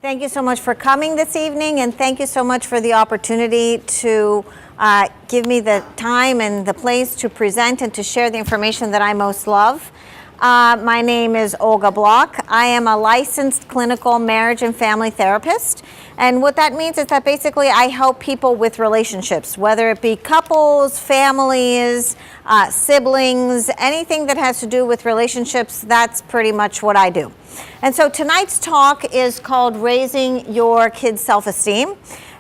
Thank you so much for coming this evening, and thank you so much for the opportunity to give me the time and the place to present and to share the information that I most love. My name is Olga Bloch. I am a licensed clinical marriage and family therapist. And what that means is that basically I help people with relationships, whether it be couples, families, siblings, anything that has to do with relationships, that's pretty much what I do. And so tonight's talk is called Raising Your Kids' Self-Esteem.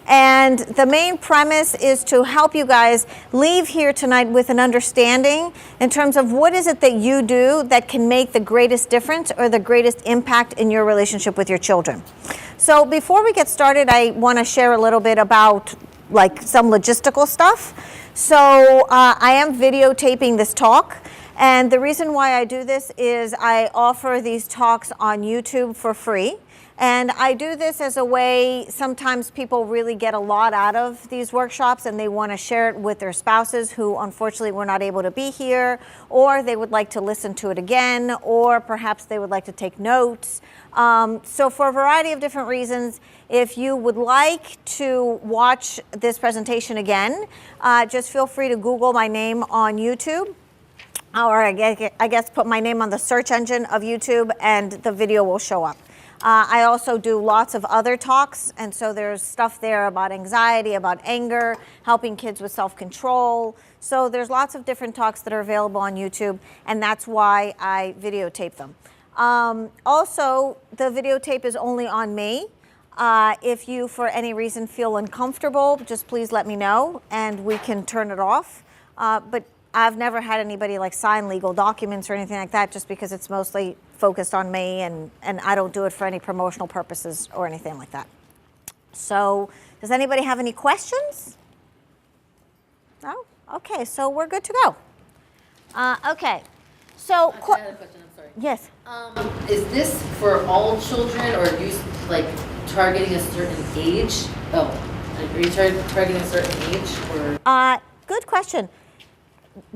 And the main premise is to help you guys leave here tonight with an understanding in terms of what is it that you do that can make the greatest difference or the greatest impact in your relationship with your children. So before we get started, I want to share a little bit about like some logistical stuff. So I am videotaping this talk. And the reason why I do this is I offer these talks on YouTube for free. And I do this as a way, sometimes people really get a lot out of these workshops and they want to share it with their spouses who unfortunately were not able to be here, or they would like to listen to it again, or perhaps they would like to take notes. So for a variety of different reasons, if you would like to watch this presentation again, just feel free to Google my name on YouTube. Or I guess put my name on the search engine of YouTube and the video will show up. I also do lots of other talks, and so there's stuff there about anxiety, about anger, helping kids with self-control. So there's lots of different talks that are available on YouTube, and that's why I videotape them. Also, the videotape is only on me. If you, for any reason, feel uncomfortable, just please let me know, and we can turn it off. But I've never had anybody like sign legal documents or anything like that, just because it's mostly focused on me, and I don't do it for any promotional purposes or anything like that. So does anybody have any questions? No? Okay, so we're good to go. Okay, so I had a question, I'm sorry. Yes. Is this for all children, or are you like targeting a certain age? Oh, are you targeting a certain age, or? Good question.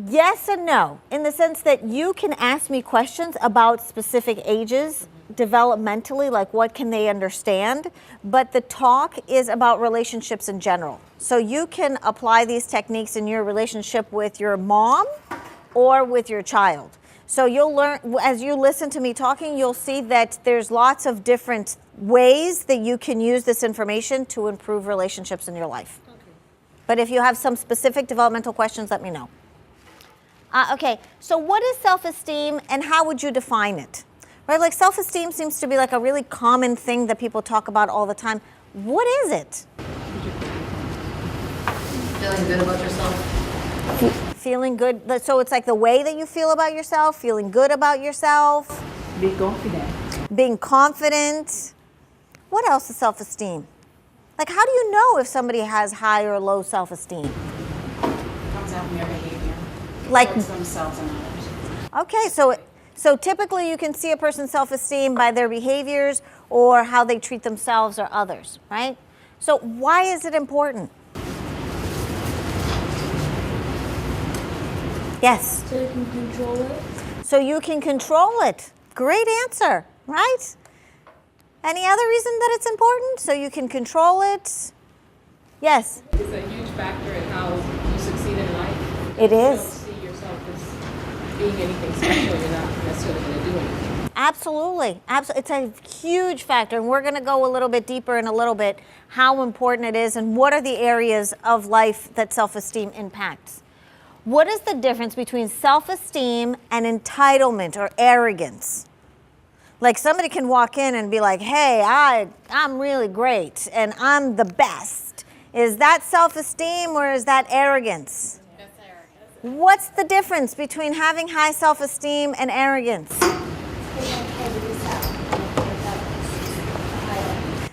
Yes and no, in the sense that you can ask me questions about specific ages, developmentally, like what can they understand, but the talk is about relationships in general. So you can apply these techniques in your relationship with your mom or with your child. So you'll learn, as you listen to me talking, you'll see that there's lots of different ways that you can use this information to improve relationships in your life. Okay. But if you have some specific developmental questions, let me know. Okay, so what is self-esteem and how would you define it? Right, like self-esteem seems to be like a really common thing that people talk about all the time. What is it? Feeling good about yourself? Feeling good, so it's like the way that you feel about yourself, feeling good about yourself. Being confident. Being confident. What else is self-esteem? Like, how do you know if somebody has high or low self-esteem? Comes out in their behavior. Like themselves and others. Okay, so typically you can see a person's self-esteem by their behaviors or how they treat themselves or others, right? So why is it important? Yes? So you can control it? So you can control it. Great answer, right? Any other reason that it's important? So you can control it? Yes? It's a huge factor in how you succeed in life. It is. You don't see yourself as being anything special, you're not necessarily going to do anything. Absolutely. It's a huge factor, and we're going to go a little bit deeper in a little bit how important it is and what are the areas of life that self-esteem impacts. What is the difference between self-esteem and entitlement or arrogance? Like somebody can walk in and be like, hey, I'm really great and I'm the best. Is that self-esteem or is that arrogance? That's arrogance. What's the difference between having high self-esteem and arrogance?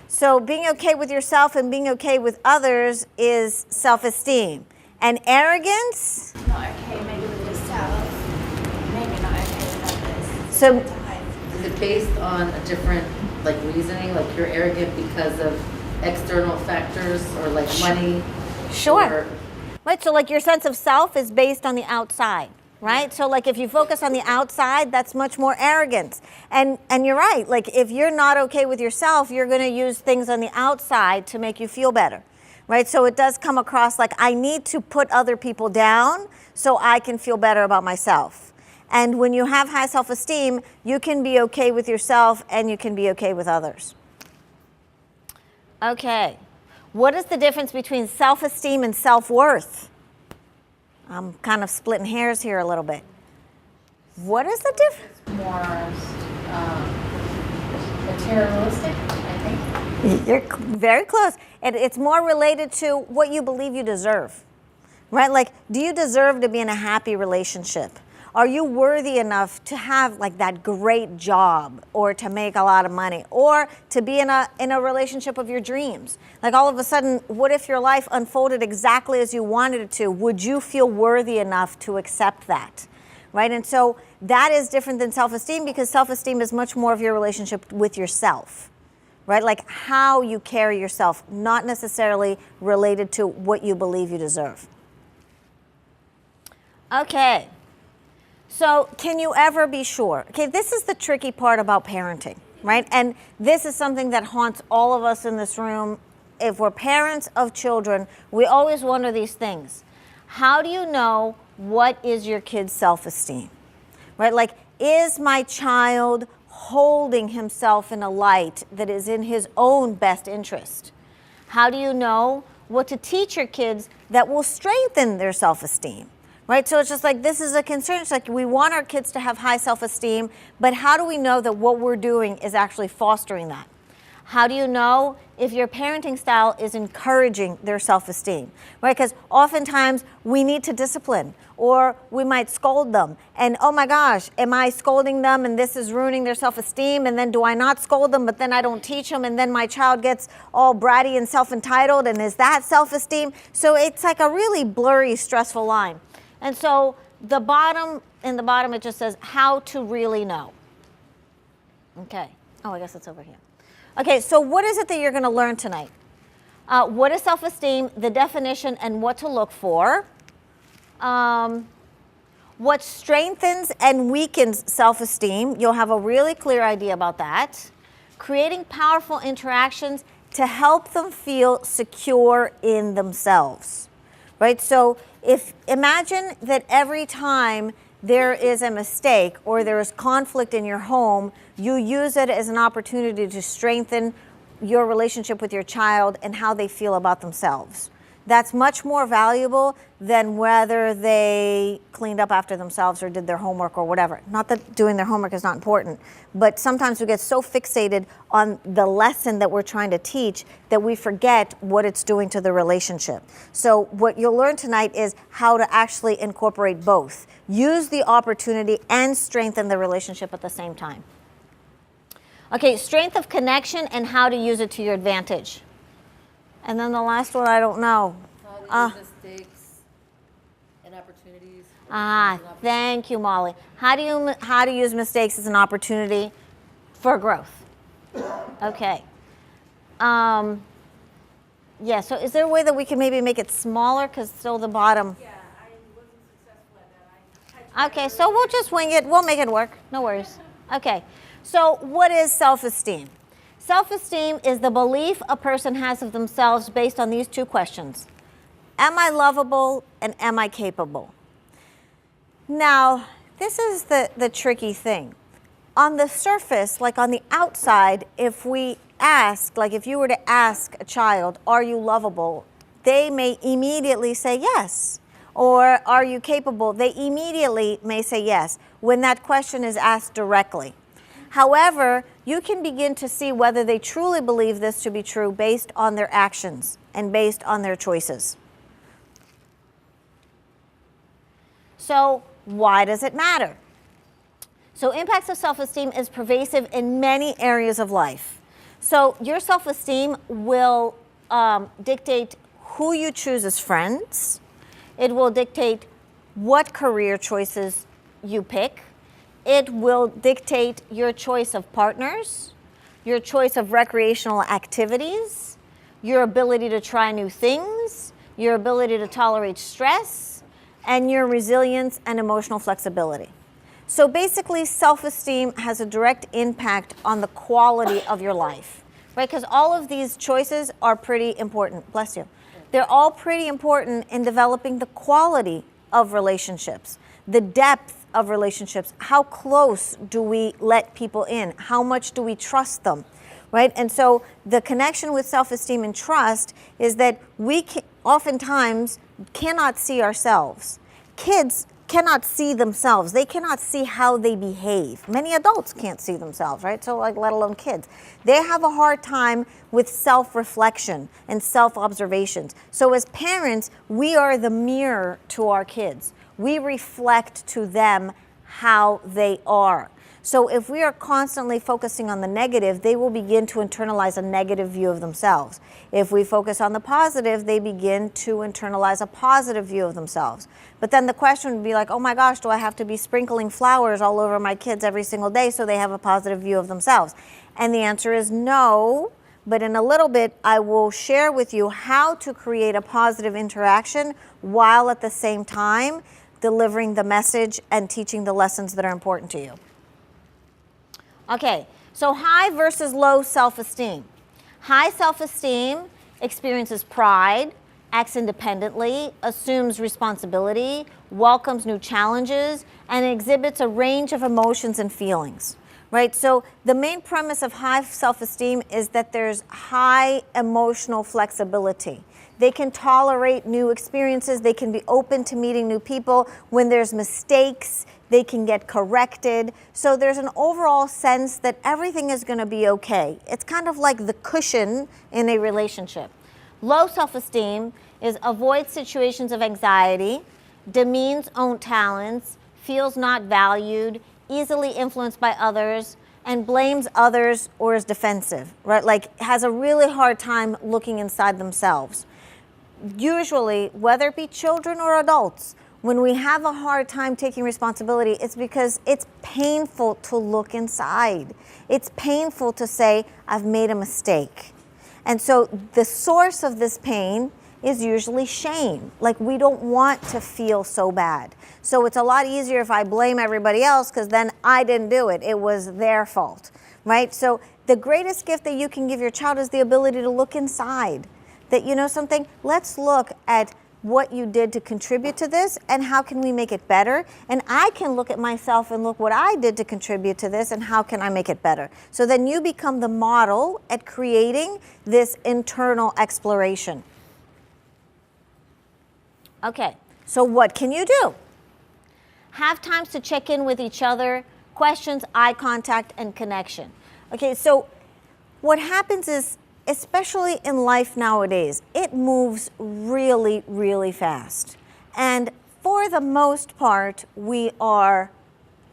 So being okay with yourself and being okay with others is self-esteem. And arrogance? Not okay maybe with yourself, maybe not okay with others. So Is it based on a different like reasoning, like you're arrogant because of external factors or like money? sure. Or, Right, so like your sense of self is based on the outside. right? So like if you focus on the outside, that's much more arrogance. And you're right, like if you're not okay with yourself, you're going to use things on the outside to make you feel better, right? So it does come across like I need to put other people down so I can feel better about myself. And when you have high self-esteem, you can be okay with yourself and you can be okay with others. Okay, what is the difference between self-esteem and self-worth? I'm kind of splitting hairs here a little bit. What is the difference? More materialistic, I think. You're very close. It's more related to what you believe you deserve, right? Like, do you deserve to be in a happy relationship? Are you worthy enough to have like that great job or to make a lot of money or to be in a relationship of your dreams? Like all of a sudden, what if your life unfolded exactly as you wanted it to? Would you feel worthy enough to accept that? Right? And so that is different than self-esteem because self-esteem is much more of your relationship with yourself, right? Like how you carry yourself, not necessarily related to what you believe you deserve. Okay. So can you ever be sure? Okay, this is the tricky part about parenting, right? And this is something that haunts all of us in this room. If we're parents of children, we always wonder these things. How do you know what is your kid's self-esteem, right? Like, is my child holding himself in a light that is in his own best interest? How do you know what to teach your kids that will strengthen their self-esteem? Right, so it's just like this is a concern. It's like we want our kids to have high self-esteem, but how do we know that what we're doing is actually fostering that? How do you know if your parenting style is encouraging their self-esteem? Right, because oftentimes we need to discipline or we might scold them. And oh my gosh, am I scolding them and this is ruining their self-esteem? And then do I not scold them, but then I don't teach them and then my child gets all bratty and self-entitled and is that self-esteem? So it's like a really blurry, stressful line. And so in the bottom it just says how to really know. Okay. Oh, I guess it's over here. Okay, so what is it that you're going to learn tonight? What is self-esteem, the definition, and what to look for. What strengthens and weakens self-esteem. You'll have a really clear idea about that. Creating powerful interactions to help them feel secure in themselves. Right? So imagine that every time there is a mistake or there is conflict in your home, you use it as an opportunity to strengthen your relationship with your child and how they feel about themselves. That's much more valuable than whether they cleaned up after themselves or did their homework or whatever. Not that doing their homework is not important, but sometimes we get so fixated on the lesson that we're trying to teach that we forget what it's doing to the relationship. So what you'll learn tonight is how to actually incorporate both. Use the opportunity and strengthen the relationship at the same time. Okay, strength of connection and how to use it to your advantage. And then the last one, I don't know. How to use mistakes and opportunities. Thank you, Molly. How to use mistakes as an opportunity for growth. Okay. Yeah, so is there a way that we can maybe make it smaller? Because still the bottom. Yeah, I wasn't successful at that. Okay, so we'll just wing it. We'll make it work. No worries. Okay. So what is self-esteem? Self-esteem is the belief a person has of themselves based on these two questions. Am I lovable and am I capable? Now, this is the tricky thing. On the surface, like on the outside, if we ask, like if you were to ask a child, are you lovable? They may immediately say yes. Or are you capable? They immediately may say yes when that question is asked directly. However, you can begin to see whether they truly believe this to be true based on their actions and based on their choices. So, why does it matter? So, impacts of self-esteem is pervasive in many areas of life. So, your self-esteem will dictate who you choose as friends. It will dictate what career choices you pick. It will dictate your choice of partners, your choice of recreational activities, your ability to try new things, your ability to tolerate stress, and your resilience and emotional flexibility. So basically, self-esteem has a direct impact on the quality of your life, right? Because all of these choices are pretty important. Bless you. They're all pretty important in developing the quality of relationships, the depth of relationships. How close do we let people in? How much do we trust them, right? And so the connection with self-esteem and trust is that we oftentimes cannot see ourselves. Kids cannot see themselves. They cannot see how they behave. Many adults can't see themselves, right? So like, let alone kids. They have a hard time with self-reflection and self-observations. So as parents, we are the mirror to our kids. We reflect to them how they are. So if we are constantly focusing on the negative, they will begin to internalize a negative view of themselves. If we focus on the positive, they begin to internalize a positive view of themselves. But then the question would be like, oh my gosh, do I have to be sprinkling flowers all over my kids every single day so they have a positive view of themselves? And the answer is no, but in a little bit, I will share with you how to create a positive interaction while at the same time delivering the message and teaching the lessons that are important to you. Okay, so high versus low self-esteem. High self-esteem experiences pride, acts independently, assumes responsibility, welcomes new challenges, and exhibits a range of emotions and feelings, right? So the main premise of high self-esteem is that there's high emotional flexibility. They can tolerate new experiences. They can be open to meeting new people. When there's mistakes, they can get corrected. So there's an overall sense that everything is going to be okay. It's kind of like the cushion in a relationship. Low self-esteem is avoids situations of anxiety, demeans own talents, feels not valued, easily influenced by others, and blames others or is defensive, right? Like has a really hard time looking inside themselves. Usually, whether it be children or adults, when we have a hard time taking responsibility, it's because it's painful to look inside. It's painful to say, I've made a mistake. And so the source of this pain is usually shame. Like we don't want to feel so bad. So it's a lot easier if I blame everybody else because then I didn't do it. It was their fault, right? So the greatest gift that you can give your child is the ability to look inside. That, you know something, let's look at what you did to contribute to this and how can we make it better. And I can look at myself and look what I did to contribute to this and how can I make it better. So then you become the model at creating this internal exploration. Okay, so what can you do? Have times to check in with each other, questions, eye contact, and connection. Okay, so what happens is, especially in life nowadays, it moves really, really fast. And for the most part, we are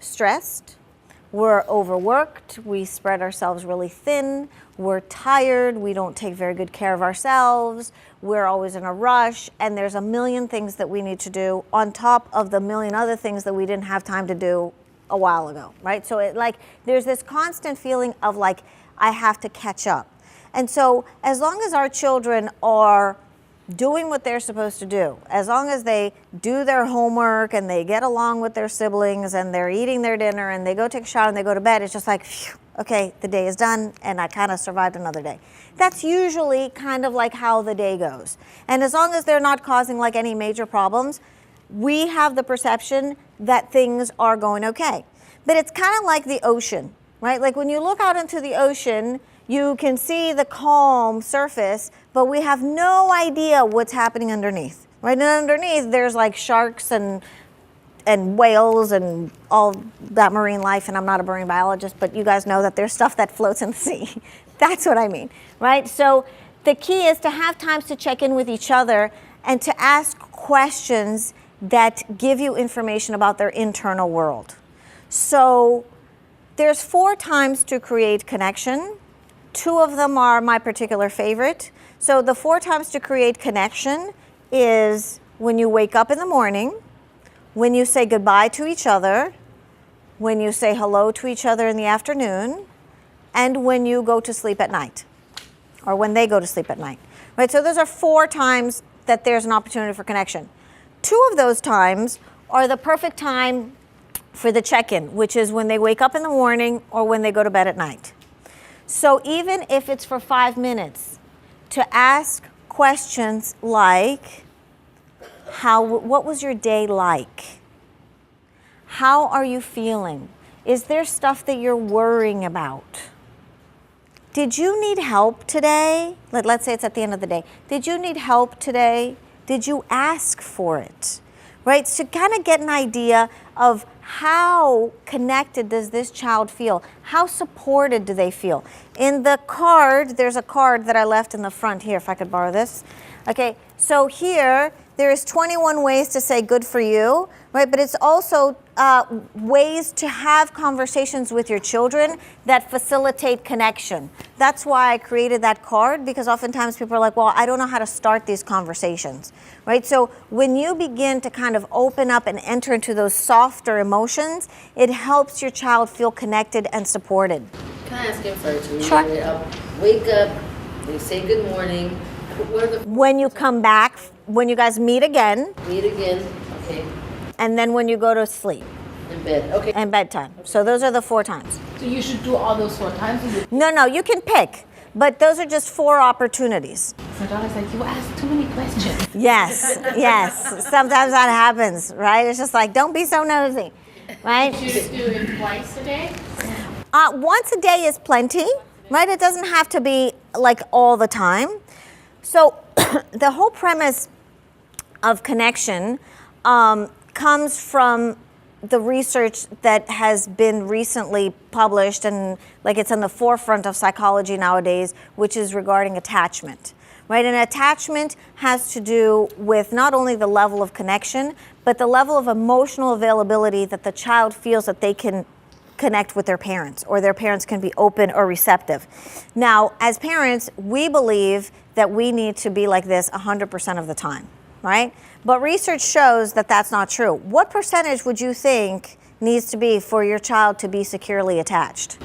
stressed, we're overworked, we spread ourselves really thin, we're tired, we don't take very good care of ourselves, we're always in a rush, and there's a million things that we need to do on top of the million other things that we didn't have time to do a while ago, right? So there's this constant feeling of like, I have to catch up. And so as long as our children are doing what they're supposed to do, as long as they do their homework and they get along with their siblings and they're eating their dinner and they go take a shower and they go to bed, it's just like, phew, okay, the day is done and I kind of survived another day. That's usually kind of like how the day goes. And as long as they're not causing like any major problems, we have the perception that things are going okay. But it's kind of like the ocean, right? Like when you look out into the ocean, you can see the calm surface, but we have no idea what's happening underneath, right? And underneath, there's like sharks and whales and all that marine life, and I'm not a marine biologist, but you guys know that there's stuff that floats in the sea. That's what I mean, right? So the key is to have times to check in with each other and to ask questions that give you information about their internal world. So there's 4 times to create connection. 2 of them are my particular favorite. So the 4 times to create connection is when you wake up in the morning, when you say goodbye to each other, when you say hello to each other in the afternoon, and when you go to sleep at night, or when they go to sleep at night, right? So those are 4 times that there's an opportunity for connection. two of those times are the perfect time for the check-in, which is when they wake up in the morning or when they go to bed at night. So even if it's for 5 minutes, to ask questions like, what was your day like? How are you feeling? Is there stuff that you're worrying about? Did you need help today? Let's say it's at the end of the day. Did you need help today? Did you ask for it? Right? So kind of get an idea of how connected does this child feel? How supported do they feel? In the card, there's a card that I left in the front here, if I could borrow this. Okay, so here, there's 21 ways to say good for you, right? But it's also ways to have conversations with your children that facilitate connection. That's why I created that card, because oftentimes people are like, well, I don't know how to start these conversations, right? So when you begin to kind of open up and enter into those softer emotions, it helps your child feel connected and supported. Can I ask him first? Sure. Wake up, they say good morning. What are the When you come back, when you guys meet again, okay, and then when you go to sleep in bed, okay. and bedtime. So those are the 4 times. So you should do all those 4 times. Or you... No, you can pick, but those are just 4 opportunities. My daughter's like, you asked too many questions. Yes, yes. Sometimes that happens, right? It's just like, don't be so nosy, right? You should do it twice a day. Once a day is plenty, right? It doesn't have to be like all the time. So the whole premise of connection comes from the research that has been recently published, and like it's in the forefront of psychology nowadays, which is regarding attachment, right? And attachment has to do with not only the level of connection, but the level of emotional availability that the child feels that they can connect with their parents, or their parents can be open or receptive. Now, as parents, we believe that we need to be like this 100% of the time, right? But research shows that that's not true. What percentage would you think needs to be for your child to be securely attached?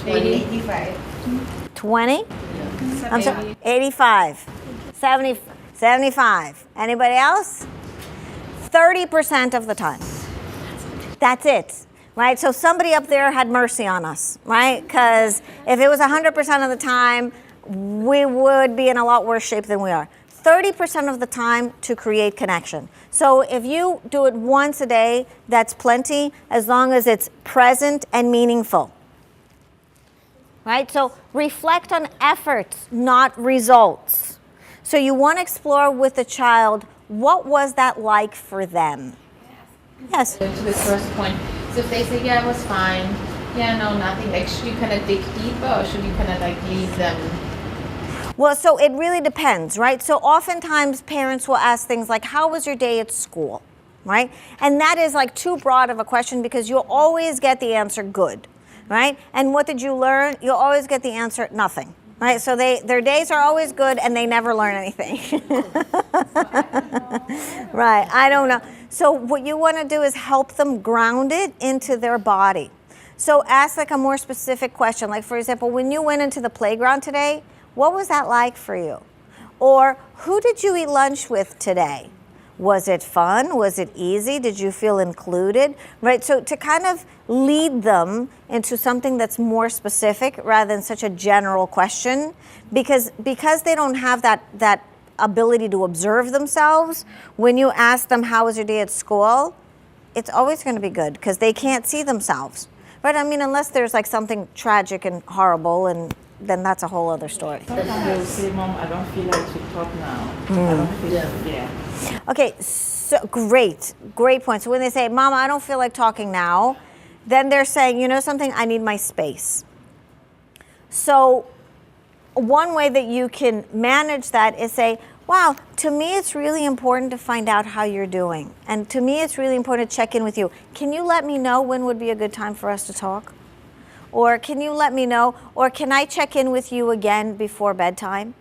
85. 20? I'm sorry, 85, 70, 75. Anybody else? 30% of the time. That's it. Right, so somebody up there had mercy on us, right? Because if it was 100% of the time, we would be in a lot worse shape than we are. 30% of the time to create connection. So if you do it once a day, that's plenty, as long as it's present and meaningful. Right, so reflect on efforts, not results. So you want to explore with the child, what was that like for them? Yes. To the first point. So if they say, yeah, it was fine, yeah, no, nothing, like should you kind of dig deeper, or should you kind of like leave them? Well, so it really depends, right? So oftentimes parents will ask things like, how was your day at school, right? And that is like too broad of a question, because you'll always get the answer good, right? And what did you learn? You'll always get the answer nothing, right? So their days are always good and they never learn anything. Right, I don't know. So what you want to do is help them ground it into their body. So ask like a more specific question. Like, for example, when you went into the playground today, what was that like for you? Or who did you eat lunch with today? Was it fun? Was it easy? Did you feel included? Right, so to kind of lead them into something that's more specific rather than such a general question, because they don't have that ability to observe themselves. When you ask them, how was your day at school? It's always going to be good, because they can't see themselves, right? I mean, unless there's like something tragic and horrible, and then that's a whole other story. Sometimes they'll say, Mom, I don't feel like to talk now. I don't feel, yeah. Okay, so great point. So when they say, Mama, I don't feel like talking now, then they're saying, you know something, I need my space. So one way that you can manage that is say, wow, to me it's really important to find out how you're doing. And to me it's really important to check in with you. Can you let me know when would be a good time for us to talk? Or can you let me know, or can I check in with you again before bedtime?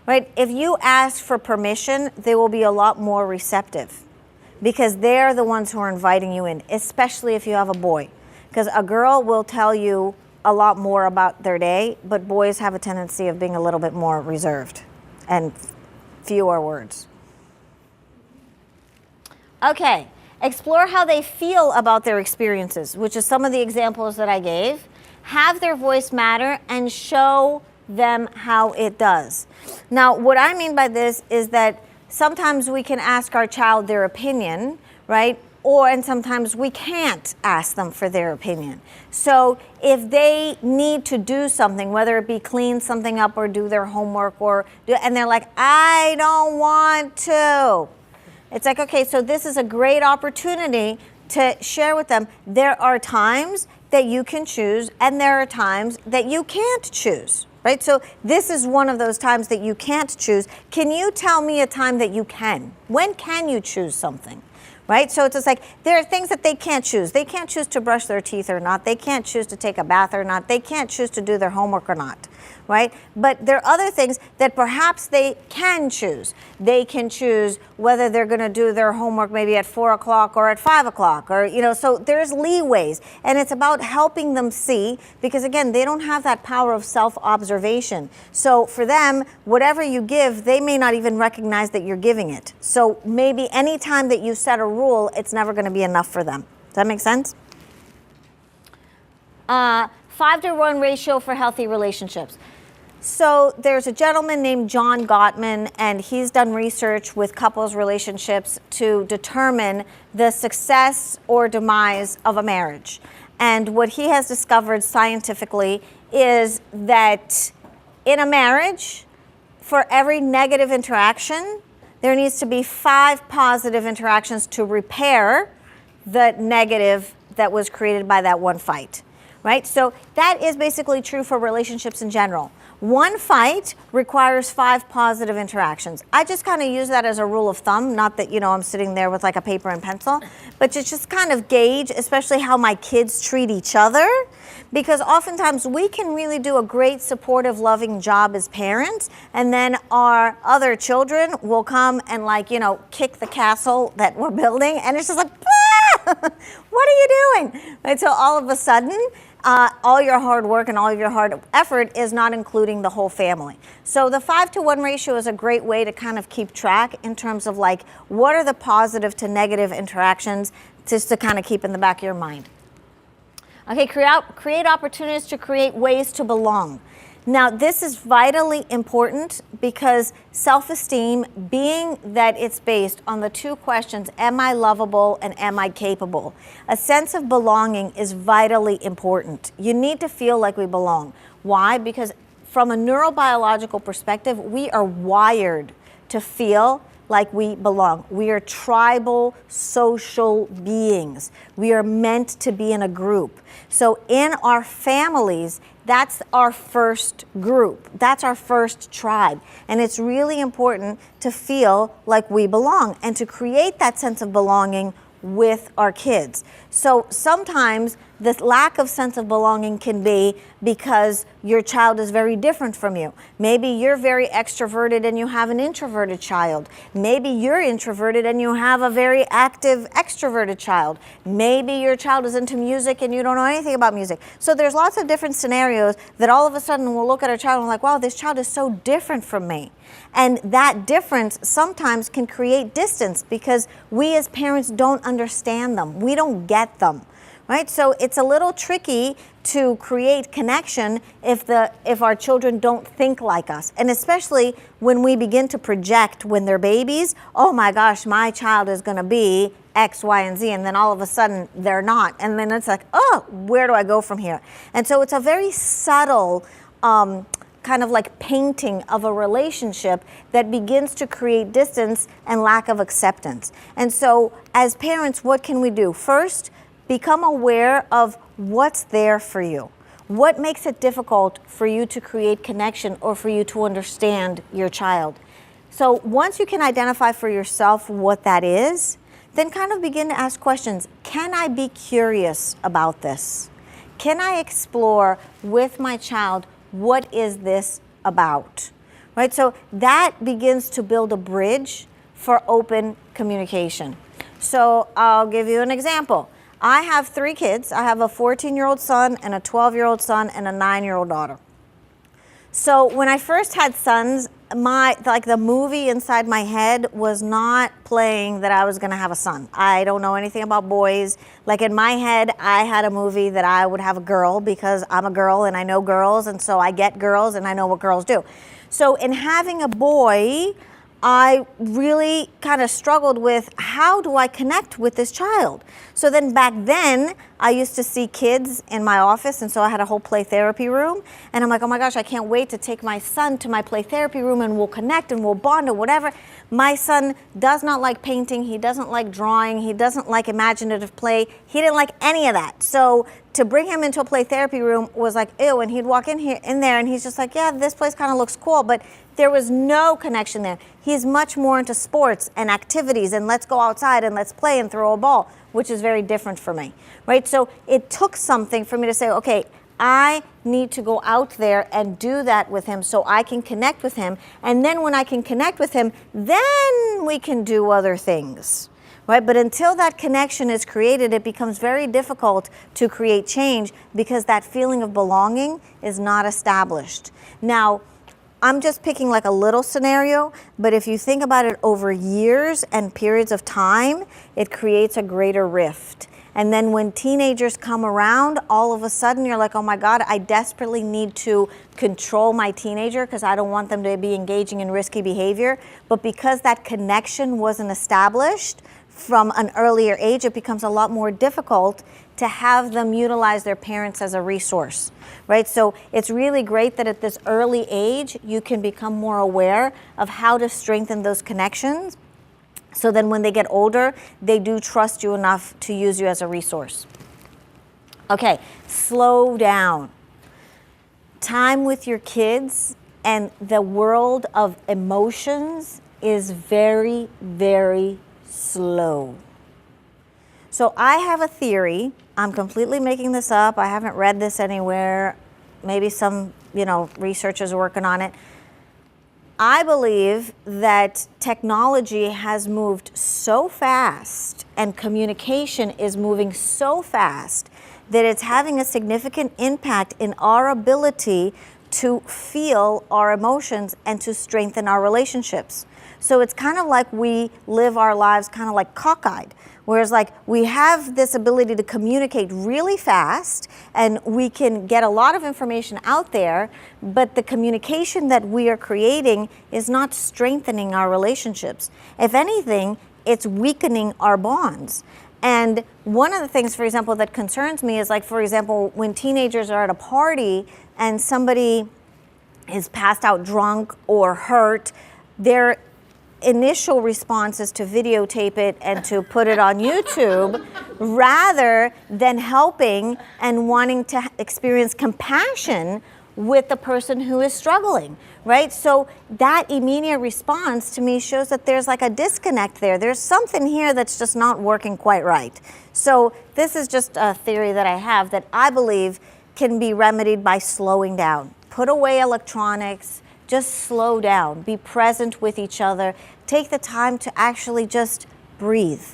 Right? If you ask for permission, they will be a lot more receptive, because they're the ones who are inviting you in, especially if you have a boy. Because a girl will tell you a lot more about their day, but boys have a tendency of being a little bit more reserved and fewer words. Okay, explore how they feel about their experiences, which is some of the examples that I gave. Have their voice matter and show them how it does. Now, what I mean by this is that sometimes we can ask our child their opinion, right? And sometimes we can't ask them for their opinion. So if they need to do something, whether it be clean something up or do their homework and they're like, I don't want to. It's like, okay, so this is a great opportunity to share with them. There are times that you can choose and there are times that you can't choose, right? So this is one of those times that you can't choose. Can you tell me a time that you can? When can you choose something? Right? So it's just like there are things that they can't choose. They can't choose to brush their teeth or not. They can't choose to take a bath or not. They can't choose to do their homework or not. Right? But there are other things that perhaps they can choose. They can choose whether they're going to do their homework maybe at 4 o'clock or at 5 o'clock or, so there's leeways. And it's about helping them see because, again, they don't have that power of self-observation. So for them, whatever you give, they may not even recognize that you're giving it. So maybe any time that you set a rule, it's never going to be enough for them. Does that make sense? 5-to-1 ratio for healthy relationships. So there's a gentleman named John Gottman, and he's done research with couples relationships to determine the success or demise of a marriage. And what he has discovered scientifically is that in a marriage, for every negative interaction, there needs to be 5 positive interactions to repair the negative that was created by that one fight, right? So that is basically true for relationships in general. One fight requires 5 positive interactions. I just kind of use that as a rule of thumb, not that, I'm sitting there with like a paper and pencil, but to just kind of gauge, especially how my kids treat each other, because oftentimes we can really do a great supportive, loving job as parents, and then our other children will come and kick the castle that we're building, and it's just like, what are you doing? Right? So all of a sudden, all your hard work and all of your hard effort is not including the whole family. So the 5-to-1 ratio is a great way to kind of keep track in terms of what are the positive to negative interactions, just to kind of keep in the back of your mind. Okay, create opportunities to create ways to belong. Now, this is vitally important because self-esteem, being that it's based on the 2 questions, am I lovable and am I capable? A sense of belonging is vitally important. You need to feel like we belong. Why? Because from a neurobiological perspective, we are wired to feel like we belong. We are tribal, social beings. We are meant to be in a group. So in our families, that's our first group. That's our first tribe. And it's really important to feel like we belong and to create that sense of belonging with our kids. So sometimes this lack of sense of belonging can be because your child is very different from you. Maybe you're very extroverted and you have an introverted child. Maybe you're introverted and you have a very active extroverted child. Maybe your child is into music and you don't know anything about music. So there's lots of different scenarios that all of a sudden we'll look at our child and we're like, wow, this child is so different from me. And that difference sometimes can create distance because we as parents don't understand them. We don't get them. Right? So it's a little tricky to create connection if our children don't think like us. And especially when we begin to project when they're babies, oh my gosh, my child is going to be X, Y, and Z, and then all of a sudden they're not. And then it's like, oh, where do I go from here? And so it's a very subtle kind of like painting of a relationship that begins to create distance and lack of acceptance. And so as parents, what can we do? First, become aware of what's there for you. What makes it difficult for you to create connection or for you to understand your child? So once you can identify for yourself what that is, then kind of begin to ask questions. Can I be curious about this? Can I explore with my child, what is this about? Right? So that begins to build a bridge for open communication. So I'll give you an example. I have 3 kids. I have a 14-year-old son and a 12-year-old son and a 9-year-old daughter. So when I first had sons, the movie inside my head was not playing that I was going to have a son. I don't know anything about boys. Like in my head, I had a movie that I would have a girl because I'm a girl and I know girls, and so I get girls and I know what girls do. So in having a boy, I really kind of struggled with, how do I connect with this child? So then back then, I used to see kids in my office, and so I had a whole play therapy room. And I'm like, oh my gosh, I can't wait to take my son to my play therapy room and we'll connect and we'll bond or whatever. My son does not like painting. He doesn't like drawing. He doesn't like imaginative play. He didn't like any of that. So to bring him into a play therapy room was like, ew. And he'd walk in there and he's just like, yeah, this place kind of looks cool. But there was no connection there. He's much more into sports and activities and let's go outside and let's play and throw a ball, which is very different for me, right? So it took something for me to say, okay, I need to go out there and do that with him so I can connect with him. And then when I can connect with him, then we can do other things, right? But until that connection is created, it becomes very difficult to create change because that feeling of belonging is not established. Now, I'm just picking like a little scenario, but if you think about it over years and periods of time, it creates a greater rift. And then when teenagers come around, all of a sudden you're like, oh my God, I desperately need to control my teenager because I don't want them to be engaging in risky behavior. But because that connection wasn't established from an earlier age, it becomes a lot more difficult to have them utilize their parents as a resource, right? So it's really great that at this early age, you can become more aware of how to strengthen those connections. So then when they get older, they do trust you enough to use you as a resource. Okay, slow down. Time with your kids and the world of emotions is very, very slow. So I have a theory. I'm completely making this up. I haven't read this anywhere. Maybe some, researchers are working on it. I believe that technology has moved so fast and communication is moving so fast that it's having a significant impact in our ability to feel our emotions and to strengthen our relationships. So it's kind of like we live our lives kind of like cockeyed. Whereas like we have this ability to communicate really fast and we can get a lot of information out there, but the communication that we are creating is not strengthening our relationships. If anything, it's weakening our bonds. And one of the things, for example, that concerns me is like, for example, when teenagers are at a party and somebody is passed out drunk or hurt, their initial response is to videotape it and to put it on YouTube rather than helping and wanting to experience compassion with the person who is struggling, right? So that immediate response to me shows that there's like a disconnect there. There's something here that's just not working quite right. So this is just a theory that I have that I believe can be remedied by slowing down. Put away electronics, just slow down, be present with each other, take the time to actually just breathe.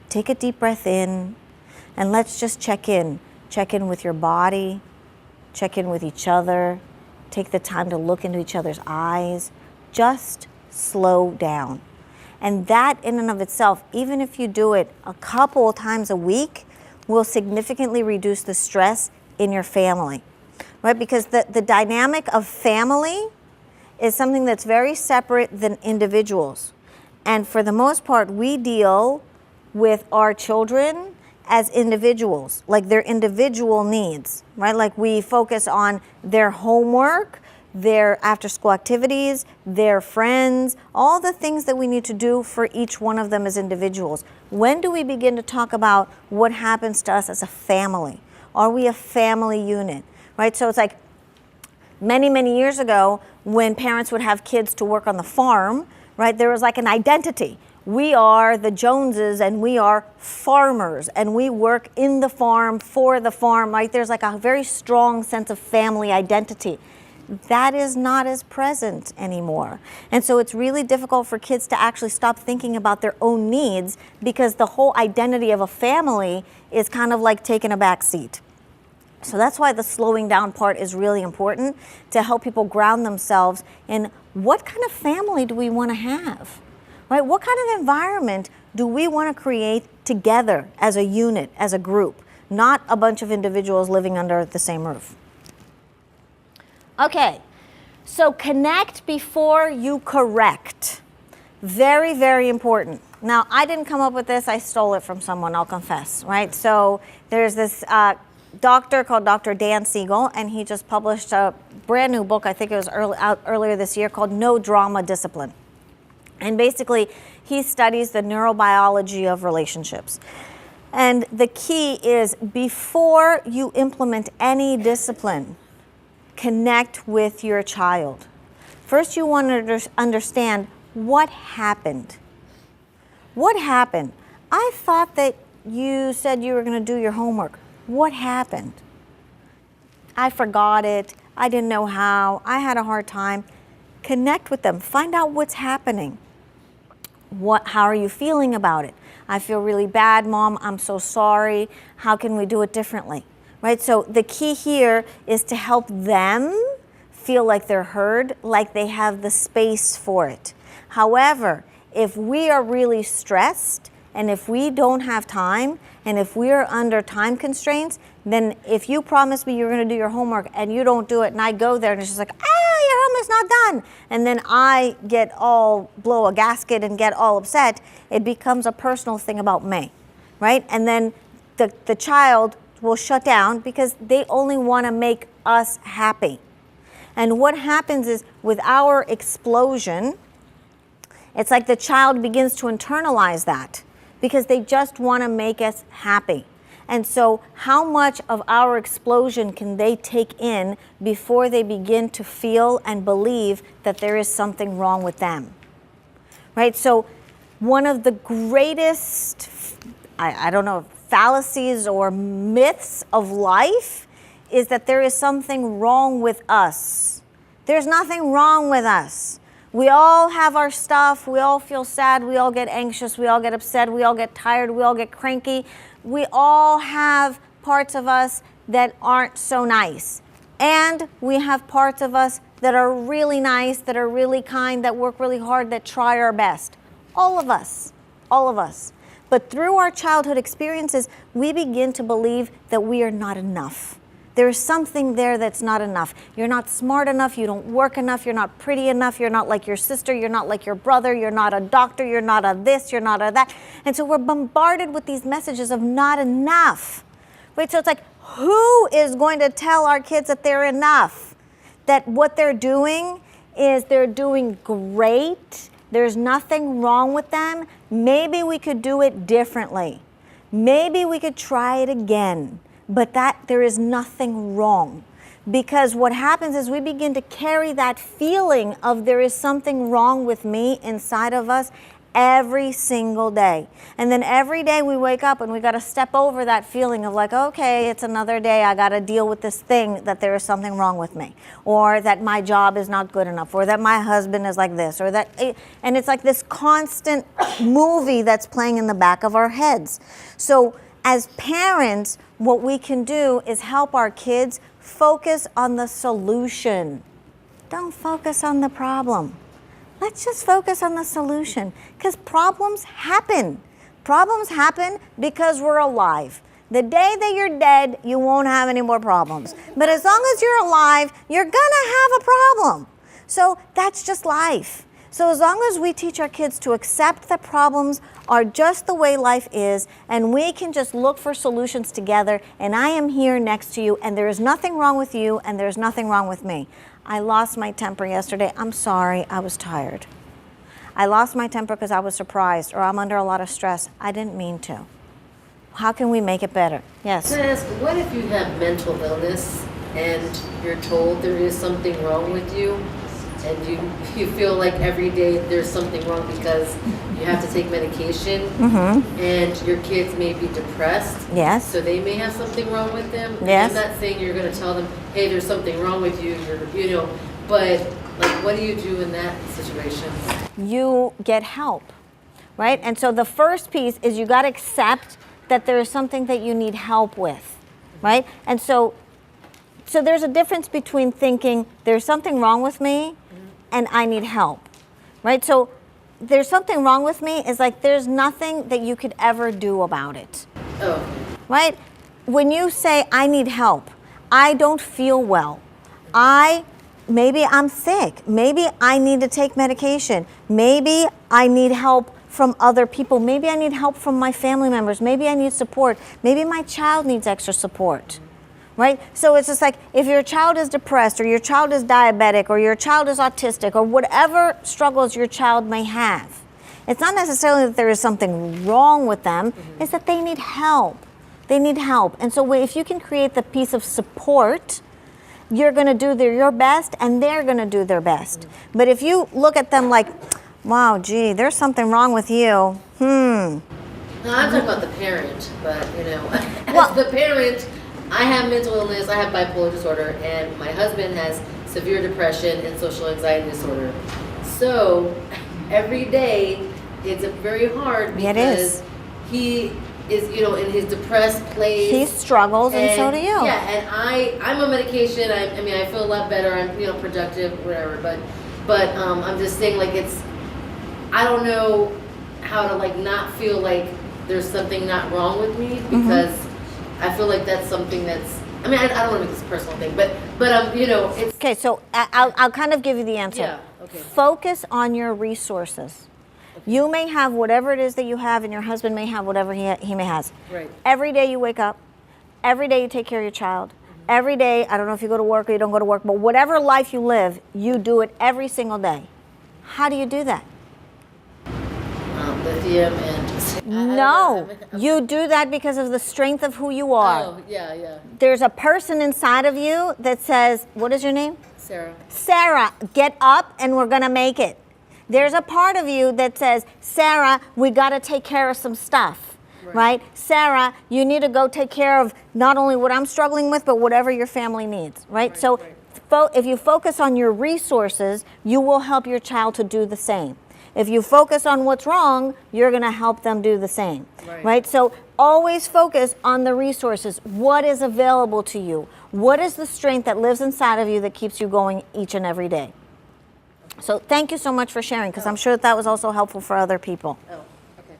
Take a deep breath in, and let's just check in. Check in with your body, check in with each other, take the time to look into each other's eyes, just slow down. And that in and of itself, even if you do it a couple of times a week, will significantly reduce the stress in your family, right? Because the dynamic of family is something that's very separate than individuals. And for the most part, we deal with our children as individuals, like their individual needs, right? Like we focus on their homework, their after-school activities, their friends, all the things that we need to do for each one of them as individuals. When do we begin to talk about what happens to us as a family? Are we a family unit, right? So it's like many, many years ago, when parents would have kids to work on the farm, right, there was like an identity. We are the Joneses and we are farmers and we work in the farm, for the farm, right? There's like a very strong sense of family identity. That is not as present anymore. And so it's really difficult for kids to actually stop thinking about their own needs because the whole identity of a family is kind of like taking a back seat. So that's why the slowing down part is really important, to help people ground themselves in what kind of family do we want to have? Right? What kind of environment do we want to create together as a unit, as a group, not a bunch of individuals living under the same roof? Okay, so connect before you correct. Very, very important. Now, I didn't come up with this. I stole it from someone, I'll confess, right? So there's this doctor called Dr. Dan Siegel, and he just published a brand new book, I think it was out earlier this year, called No Drama Discipline. And basically, he studies the neurobiology of relationships. And the key is, before you implement any discipline, connect with your child. First, you want to understand what happened. What happened? I thought that you said you were going to do your homework. What happened? I forgot it. I didn't know how. I had a hard time. Connect with them. Find out what's happening. How are you feeling about it? I feel really bad, Mom. I'm so sorry. How can we do it differently? Right? So the key here is to help them feel like they're heard, like they have the space for it. However, if we are really stressed and if we don't have time and if we are under time constraints, then if you promise me you're going to do your homework and you don't do it and I go there and it's just like, your homework's not done, and then I blow a gasket and get all upset, it becomes a personal thing about me, right? And then the child will shut down because they only want to make us happy. And what happens is, with our explosion, it's like the child begins to internalize that because they just want to make us happy. And so how much of our explosion can they take in before they begin to feel and believe that there is something wrong with them? Right? So one of the greatest, I don't know, fallacies or myths of life is that there is something wrong with us. There's nothing wrong with us. We all have our stuff. We all feel sad. We all get anxious. We all get upset. We all get tired. We all get cranky. We all have parts of us that aren't so nice. And we have parts of us that are really nice, that are really kind, that work really hard, that try our best. All of us. All of us. But through our childhood experiences, we begin to believe that we are not enough. There's something there that's not enough. You're not smart enough, you don't work enough, you're not pretty enough, you're not like your sister, you're not like your brother, you're not a doctor, you're not a this, you're not a that. And so we're bombarded with these messages of not enough. Right? So it's like, who is going to tell our kids that they're enough? That what they're doing is they're doing great, there's nothing wrong with them. Maybe we could do it differently. Maybe we could try it again. But that there is nothing wrong. Because what happens is we begin to carry that feeling of there is something wrong with me inside of us every single day. And then every day we wake up and we got to step over that feeling of like, okay, it's another day. I got to deal with this thing that there is something wrong with me, or that my job is not good enough, or that my husband is like this, or that, and it's like this constant movie that's playing in the back of our heads. So as parents, what we can do is help our kids focus on the solution. Don't focus on the problem. Let's just focus on the solution, because problems happen. Problems happen because we're alive. The day that you're dead, you won't have any more problems. But as long as you're alive, you're gonna have a problem. So that's just life. So as long as we teach our kids to accept that problems are just the way life is, and we can just look for solutions together, and I am here next to you, and there is nothing wrong with you, and there's nothing wrong with me. I lost my temper yesterday. I'm sorry, I was tired. I lost my temper because I was surprised, or I'm under a lot of stress. I didn't mean to. How can we make it better? Yes? Can I ask, what if you have mental illness and you're told there is something wrong with you, and you feel like every day there's something wrong because you have to take medication, and your kids may be depressed. Yes. So they may have something wrong with them. Yes. I'm not saying you're going to tell them, hey, there's something wrong with you, but like, what do you do in that situation? You get help, right? And so the first piece is you got to accept that there is something that you need help with, right? And so there's a difference between thinking there's something wrong with me and I need help, right? So there's something wrong with me is like there's nothing that you could ever do about it, Oh, right? When you say I need help, I don't feel well, maybe I'm sick, maybe I need to take medication, maybe I need help from other people, maybe I need help from my family members, maybe I need support, maybe my child needs extra support. Right? So it's just like if your child is depressed or your child is diabetic or your child is autistic or whatever struggles your child may have, it's not necessarily that there is something wrong with them, it's that they need help. They need help. And so if you can create the piece of support, you're going to do your best and they're going to do their best. But if you look at them like, wow, gee, there's something wrong with you, no, I'm talking about the parent, but as Well- the parent, I have mental illness, I have bipolar disorder, and my husband has severe depression and social anxiety disorder. So every day it's very hard It is. because he is, in his depressed place. he struggles and so do you. Yeah, and I'm on medication. I mean, I feel a lot better. I'm, productive, whatever. But I'm just saying, like, I don't know how to not feel like there's something not wrong with me because I feel like that's something that's. I mean, I don't want to make this a personal thing, but it's. Okay, so I'll kind of give you the answer. Yeah. Okay. Focus on your resources. You may have whatever it is that you have, and your husband may have whatever he may has. Right. Every day you wake up, every day you take care of your child. Every day, I don't know if you go to work or you don't go to work, but whatever life you live, you do it every single day. How do you do that? Lithium and. No, you do that because of the strength of who you are. Oh, yeah. There's a person inside of you that says, what is your name? Sarah. Sarah, get up and we're going to make it. There's a part of you that says, Sarah, we got to take care of some stuff, right? Sarah, you need to go take care of not only what I'm struggling with, but whatever your family needs, right? So if you focus on your resources, you will help your child to do the same. If you focus on what's wrong, you're going to help them do the same, right? So always focus on the resources. What is available to you? What is the strength that lives inside of you that keeps you going each and every day? So thank you so much for sharing, because I'm sure that was also helpful for other people. Oh, okay.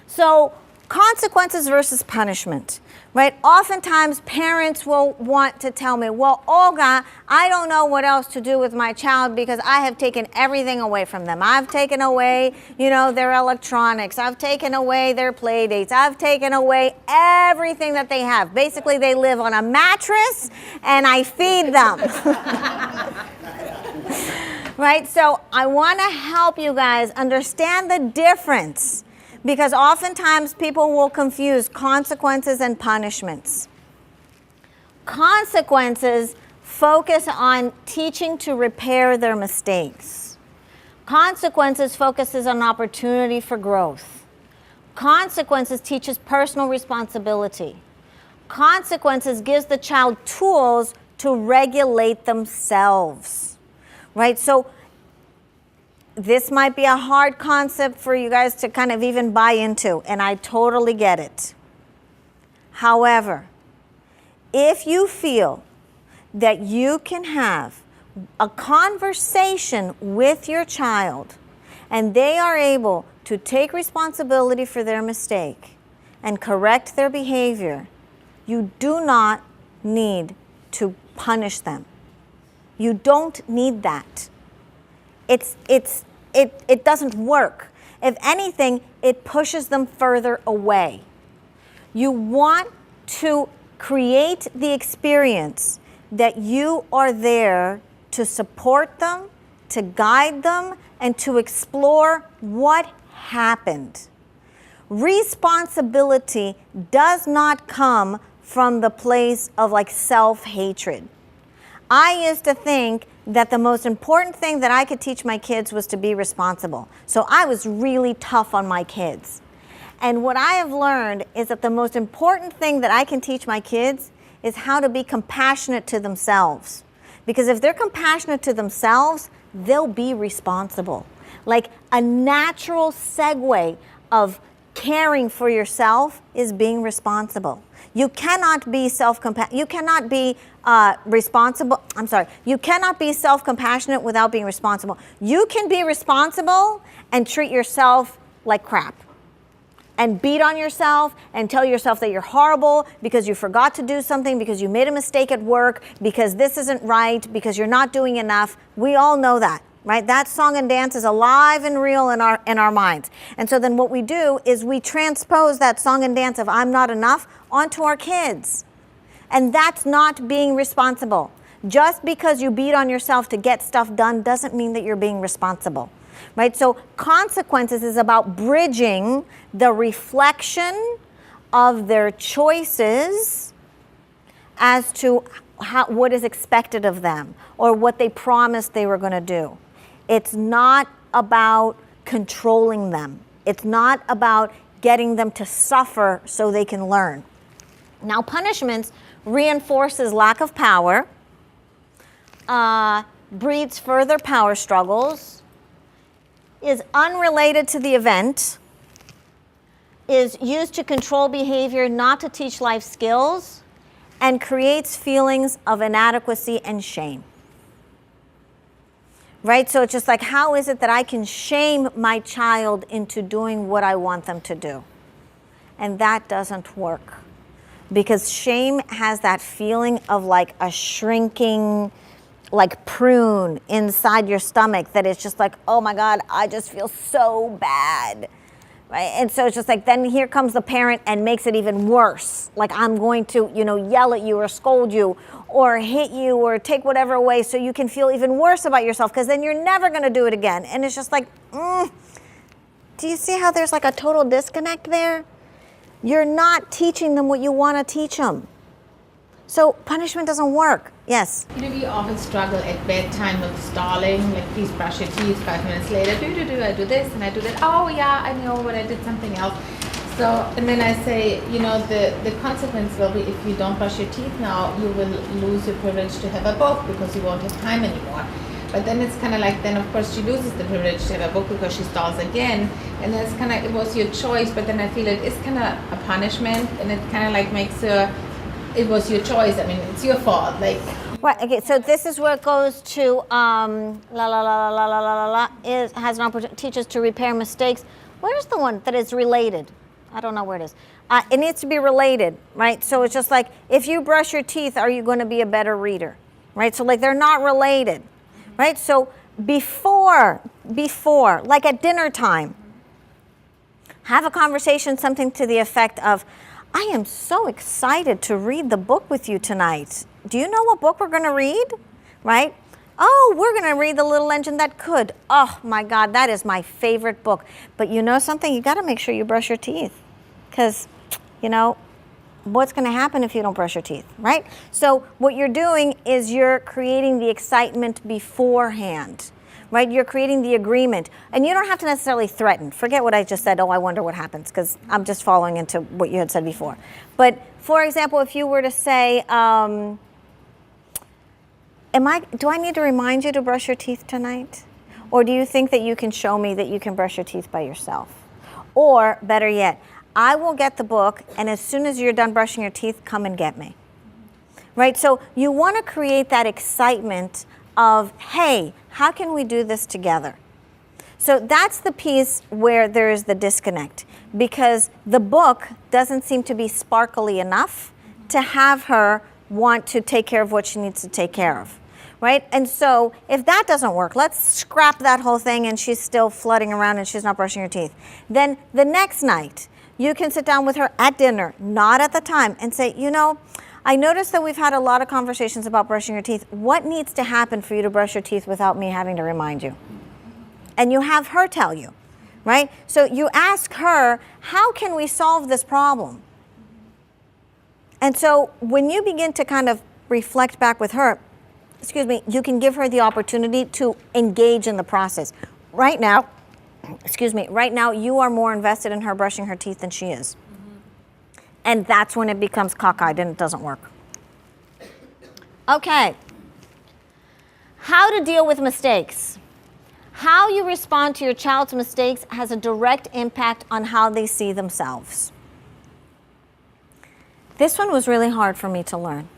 So consequences versus punishment, right? Oftentimes parents will want to tell me, well, Olga, I don't know what else to do with my child because I have taken everything away from them. I've taken away, their electronics. I've taken away their play dates. I've taken away everything that they have. Basically, they live on a mattress and I feed them. Right? So I want to help you guys understand the difference, because oftentimes people will confuse consequences and punishments. Consequences focus on teaching to repair their mistakes. Consequences focuses on opportunity for growth. Consequences teaches personal responsibility. Consequences gives the child tools to regulate themselves, right? So this might be a hard concept for you guys to kind of even buy into, and I totally get it. However, if you feel that you can have a conversation with your child and they are able to take responsibility for their mistake and correct their behavior, you do not need to punish them. You don't need that. It doesn't work. If anything, it pushes them further away. You want to create the experience that you are there to support them, to guide them, and to explore what happened. Responsibility does not come from the place of self-hatred. I used to think that the most important thing that I could teach my kids was to be responsible. So I was really tough on my kids. And what I have learned is that the most important thing that I can teach my kids is how to be compassionate to themselves. Because if they're compassionate to themselves, they'll be responsible. Like a natural segue of caring for yourself is being responsible. You cannot be you cannot be responsible. I'm sorry. You cannot be self-compassionate without being responsible. You can be responsible and treat yourself like crap, and beat on yourself and tell yourself that you're horrible because you forgot to do something, because you made a mistake at work, because this isn't right, because you're not doing enough. We all know that, right? That song and dance is alive and real in our minds. And so then what we do is we transpose that song and dance of I'm not enough onto our kids. And that's not being responsible. Just because you beat on yourself to get stuff done doesn't mean that you're being responsible. Right? So consequences is about bridging the reflection of their choices as to what is expected of them or what they promised they were going to do. It's not about controlling them. It's not about getting them to suffer so they can learn. Now, punishments reinforces lack of power, breeds further power struggles, is unrelated to the event, is used to control behavior, not to teach life skills, and creates feelings of inadequacy and shame. Right? So it's just like, how is it that I can shame my child into doing what I want them to do? And that doesn't work. Because shame has that feeling of like a shrinking, like prune inside your stomach that is just like, oh my God, I just feel so bad, right? And so it's just like, then here comes the parent and makes it even worse. Like I'm going to, yell at you or scold you or hit you or take whatever away so you can feel even worse about yourself, because then you're never going to do it again. And it's just like, do you see how there's like a total disconnect there? You're not teaching them what you want to teach them. So punishment doesn't work. Yes? We often struggle at bedtime with stalling, like please brush your teeth, 5 minutes later, I do this and I do that. Oh yeah, I know, but I did something else. So, and then I say, the consequence will be if you don't brush your teeth now, you will lose your privilege to have a book because you won't have time anymore. But then it's kind of like, then of course she loses the privilege to have a book because she stalls again. And then it's kind of, it was your choice, but then I feel it is kind of a punishment, and it kind of like makes her, it was your choice. I mean, it's your fault. Like, right. Okay. So this is where it goes to has an opportunity teaches to repair mistakes. Where's the one that is related? I don't know where it is. It needs to be related, right? So it's just like, if you brush your teeth, are you going to be a better reader, right? So like they're not related, right? So before, like at dinner time, have a conversation, something to the effect of, I am so excited to read the book with you tonight. Do you know what book we're going to read? Right? Oh, we're going to read The Little Engine That Could. Oh my God, that is my favorite book. But you know something? You got to make sure you brush your teeth, because, what's going to happen if you don't brush your teeth, right? So what you're doing is you're creating the excitement beforehand. Right? You're creating the agreement. And you don't have to necessarily threaten. Forget what I just said, oh, I wonder what happens, because I'm just following into what you had said before. But for example, if you were to say, do I need to remind you to brush your teeth tonight? Or do you think that you can show me that you can brush your teeth by yourself? Or better yet, I will get the book, and as soon as you're done brushing your teeth, come and get me. Right? So you want to create that excitement of, hey, how can we do this together? So that's the piece where there is the disconnect, because the book doesn't seem to be sparkly enough to have her want to take care of what she needs to take care of, right? And so if that doesn't work, let's scrap that whole thing and she's still flooding around and she's not brushing her teeth. Then the next night, you can sit down with her at dinner, not at the time, and say, I noticed that we've had a lot of conversations about brushing your teeth. What needs to happen for you to brush your teeth without me having to remind you? And you have her tell you, right? So you ask her, how can we solve this problem? And so when you begin to kind of reflect back with her, you can give her the opportunity to engage in the process. Right now, you are more invested in her brushing her teeth than she is. And that's when it becomes cockeyed and it doesn't work. Okay. How to deal with mistakes. How you respond to your child's mistakes has a direct impact on how they see themselves. This one was really hard for me to learn.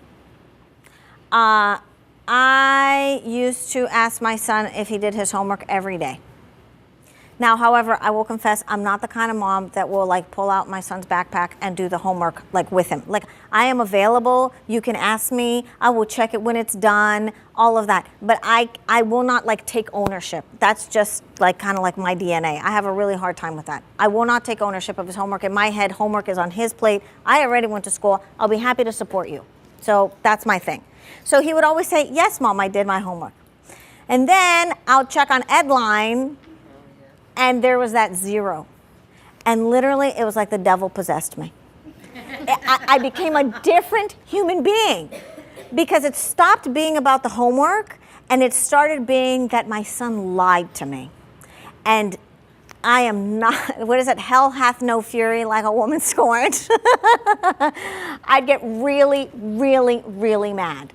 I used to ask my son if he did his homework every day. Now, however, I will confess, I'm not the kind of mom that will like pull out my son's backpack and do the homework like with him. Like, I am available, you can ask me, I will check it when it's done, all of that. But I will not like take ownership. That's just like kind of like my DNA. I have a really hard time with that. I will not take ownership of his homework. In my head, homework is on his plate. I already went to school. I'll be happy to support you. So that's my thing. So he would always say, yes, Mom, I did my homework. And then I'll check on Edline, and there was that 0. And literally, it was like the devil possessed me. I became a different human being because it stopped being about the homework and it started being that my son lied to me. And I am not, what is it? Hell hath no fury like a woman scorned. I'd get really, really, really mad.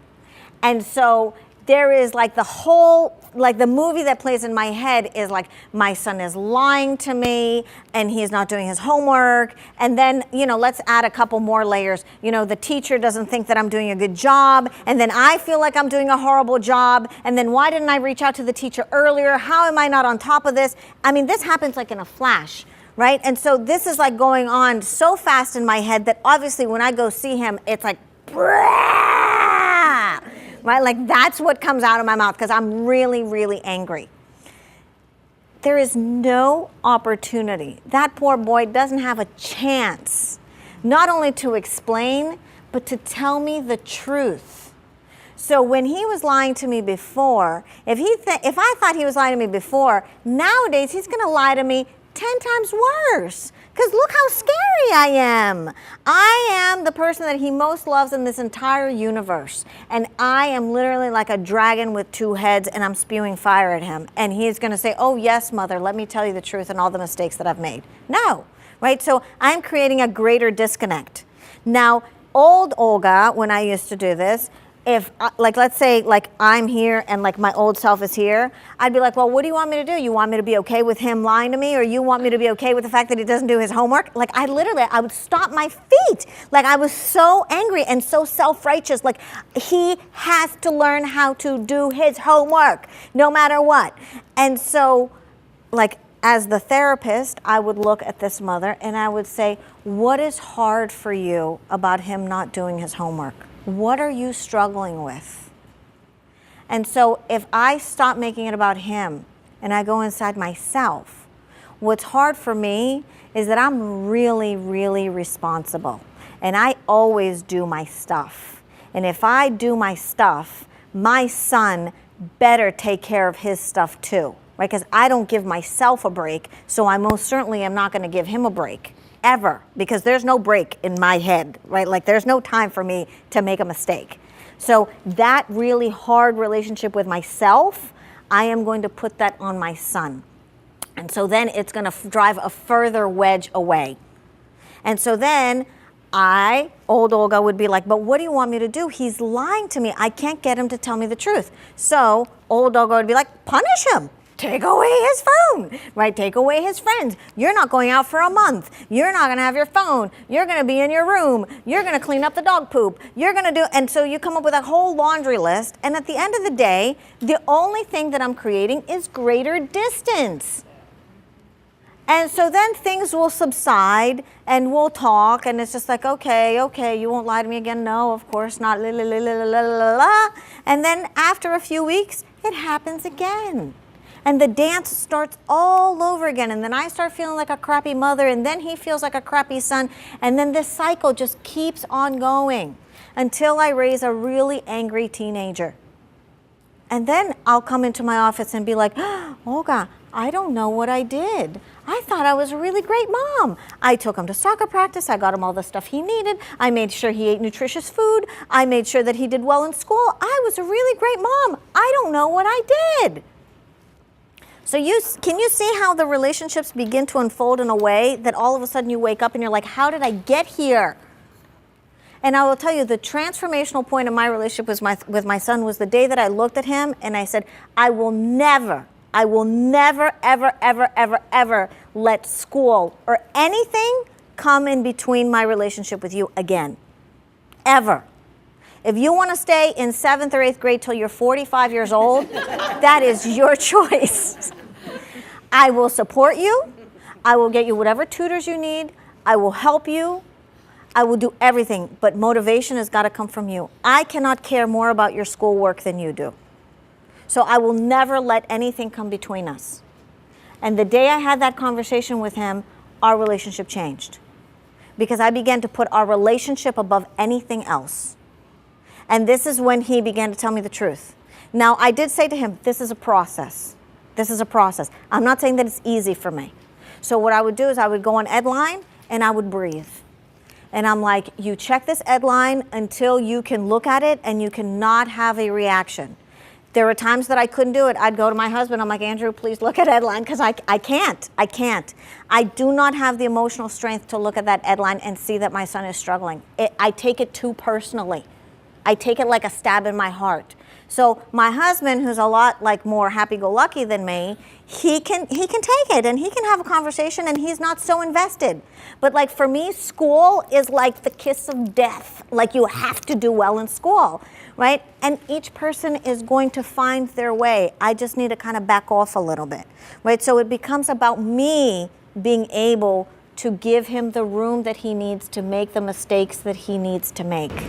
And so there is like the whole, like the movie that plays in my head is like, my son is lying to me and he's not doing his homework. And then, you know, let's add a couple more layers. You know, the teacher doesn't think that I'm doing a good job. And then I feel like I'm doing a horrible job. And then why didn't I reach out to the teacher earlier? How am I not on top of this? I mean, this happens like in a flash, right? And so this is like going on so fast in my head that obviously when I go see him, it's like, right? Like that's what comes out of my mouth because I'm really, really angry. There is no opportunity. That poor boy doesn't have a chance, not only to explain, but to tell me the truth. So when he was lying to me before, if I thought he was lying to me before, nowadays he's going to lie to me 10 times worse. Because look how scary I am. I am the person that he most loves in this entire universe. And I am literally like a dragon with 2 heads and I'm spewing fire at him. And he's going to say, oh, yes, mother, let me tell you the truth and all the mistakes that I've made. No, right? So I'm creating a greater disconnect. Now, old Olga, when I used to do this, if, like, let's say, like, I'm here and, like, my old self is here, I'd be like, well, what do you want me to do? You want me to be okay with him lying to me, or you want me to be okay with the fact that he doesn't do his homework? Like, I would stop my feet. Like, I was so angry and so self-righteous. Like, he has to learn how to do his homework, no matter what. And so, like, as the therapist, I would look at this mother and I would say, what is hard for you about him not doing his homework? What are you struggling with? And so if I stop making it about him and I go inside myself, what's hard for me is that I'm really, really responsible. And I always do my stuff. And if I do my stuff, my son better take care of his stuff too, right? Because I don't give myself a break, so I most certainly am not going to give him a break. Ever, because there's no break in my head, right? Like there's no time for me to make a mistake. So that really hard relationship with myself, I am going to put that on my son. And so then it's going to drive a further wedge away. And so then old Olga would be like, but what do you want me to do? He's lying to me. I can't get him to tell me the truth. So old Olga would be like, punish him. Take away his phone, right? Take away his friends. You're not going out for a month. You're not going to have your phone. You're going to be in your room. You're going to clean up the dog poop. You're going to do, and so you come up with a whole laundry list. And at the end of the day, the only thing that I'm creating is greater distance. And so then things will subside and we'll talk and it's just like, okay, you won't lie to me again. No, of course not. La, la, la, la, la, la, la. And then after a few weeks, it happens again. And the dance starts all over again. And then I start feeling like a crappy mother. And then he feels like a crappy son. And then this cycle just keeps on going until I raise a really angry teenager. And then I'll come into my office and be like, oh, Olga, I don't know what I did. I thought I was a really great mom. I took him to soccer practice. I got him all the stuff he needed. I made sure he ate nutritious food. I made sure that he did well in school. I was a really great mom. I don't know what I did. So can you see how the relationships begin to unfold in a way that all of a sudden you wake up and you're like, how did I get here? And I will tell you, the transformational point of my relationship with my son was the day that I looked at him and I said, I will never I will never, ever, ever, ever, ever let school or anything come in between my relationship with you again. Ever. If you want to stay in 7th or 8th grade till you're 45 years old, that is your choice. I will support you. I will get you whatever tutors you need. I will help you. I will do everything, but motivation has got to come from you. I cannot care more about your schoolwork than you do. So I will never let anything come between us. And the day I had that conversation with him, our relationship changed. Because I began to put our relationship above anything else. And this is when he began to tell me the truth. Now, I did say to him, this is a process. This is a process. I'm not saying that it's easy for me. So what I would do is I would go on Edline and I would breathe. And I'm like, you check this Edline until you can look at it and you cannot have a reaction. There were times that I couldn't do it. I'd go to my husband. I'm like, Andrew, please look at Edline, because I can't. I do not have the emotional strength to look at that Edline and see that my son is struggling. I take it too personally. I take it like a stab in my heart. So my husband, who's a lot like more happy-go-lucky than me, he can take it and he can have a conversation and he's not so invested. But like for me, school is like the kiss of death. Like you have to do well in school, right? And each person is going to find their way. I just need to kind of back off a little bit, right? So it becomes about me being able to give him the room that he needs to make the mistakes that he needs to make.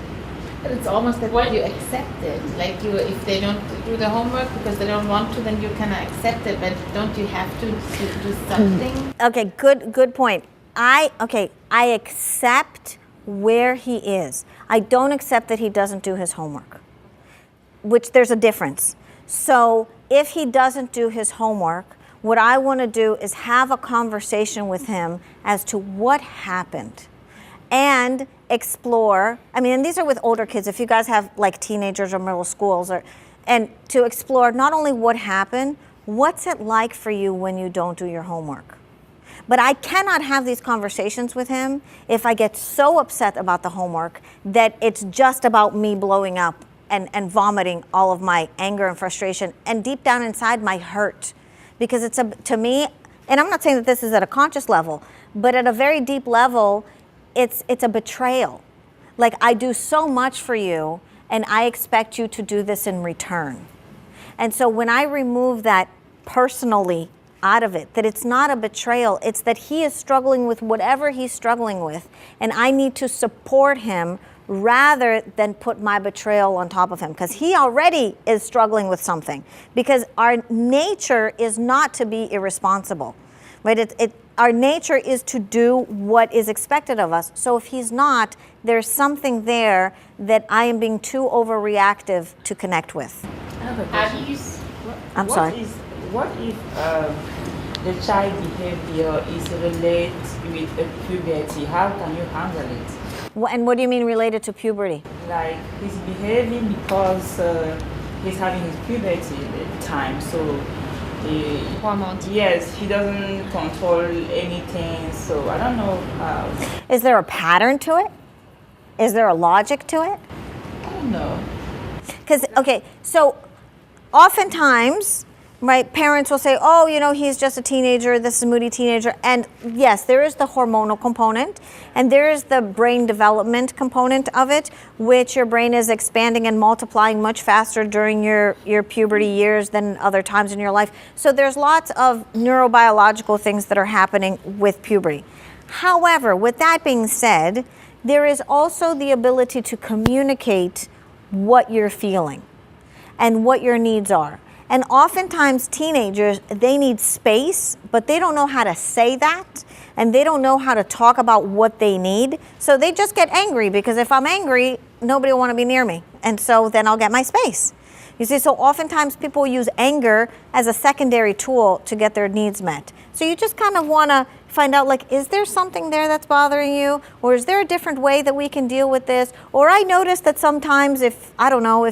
But it's almost like what you accept it. Like you, if they don't do the homework because they don't want to, then you kind of accept it. But don't you have to do something? Okay, good point. I accept where he is. I don't accept that he doesn't do his homework, which there's a difference. So if he doesn't do his homework, what I want to do is have a conversation with him as to what happened and explore. I mean, and these are with older kids. If you guys have like teenagers or middle schools, and to explore not only what happened, what's it like for you when you don't do your homework? But I cannot have these conversations with him if I get so upset about the homework that it's just about me blowing up and vomiting all of my anger and frustration and deep down inside my hurt. Because it's to me, and I'm not saying that this is at a conscious level, but at a very deep level, it's a betrayal. Like I do so much for you and I expect you to do this in return. And so when I remove that personally out of it, that it's not a betrayal, it's that he is struggling with whatever he's struggling with and I need to support him rather than put my betrayal on top of him, because he already is struggling with something, because our nature is not to be irresponsible, right? Our nature is to do what is expected of us. So if he's not, there's something there that I am being too overreactive to connect with. I have a How question. do you, What if the child behavior is related with a puberty? How can you handle it? And what do you mean related to puberty? Like he's behaving because he's having his puberty at the time, so Hormones. yes, he doesn't control anything. So I don't know how. Is there a pattern to it? Is there a logic to it? I don't know. Because, okay, so oftentimes, right, parents will say, oh, you know, he's just a teenager, this is a moody teenager. And yes, there is the hormonal component and there is the brain development component of it, which your brain is expanding and multiplying much faster during your puberty years than other times in your life. So there's lots of neurobiological things that are happening with puberty. However, with that being said, there is also the ability to communicate what you're feeling and what your needs are. And oftentimes teenagers, they need space, but they don't know how to say that, and they don't know how to talk about what they need. So they just get angry, because if I'm angry, nobody will want to be near me. And so then I'll get my space. You see, so oftentimes people use anger as a secondary tool to get their needs met. So you just kind of want to find out, like, is there something there that's bothering you? Or is there a different way that we can deal with this? Or I notice that sometimes if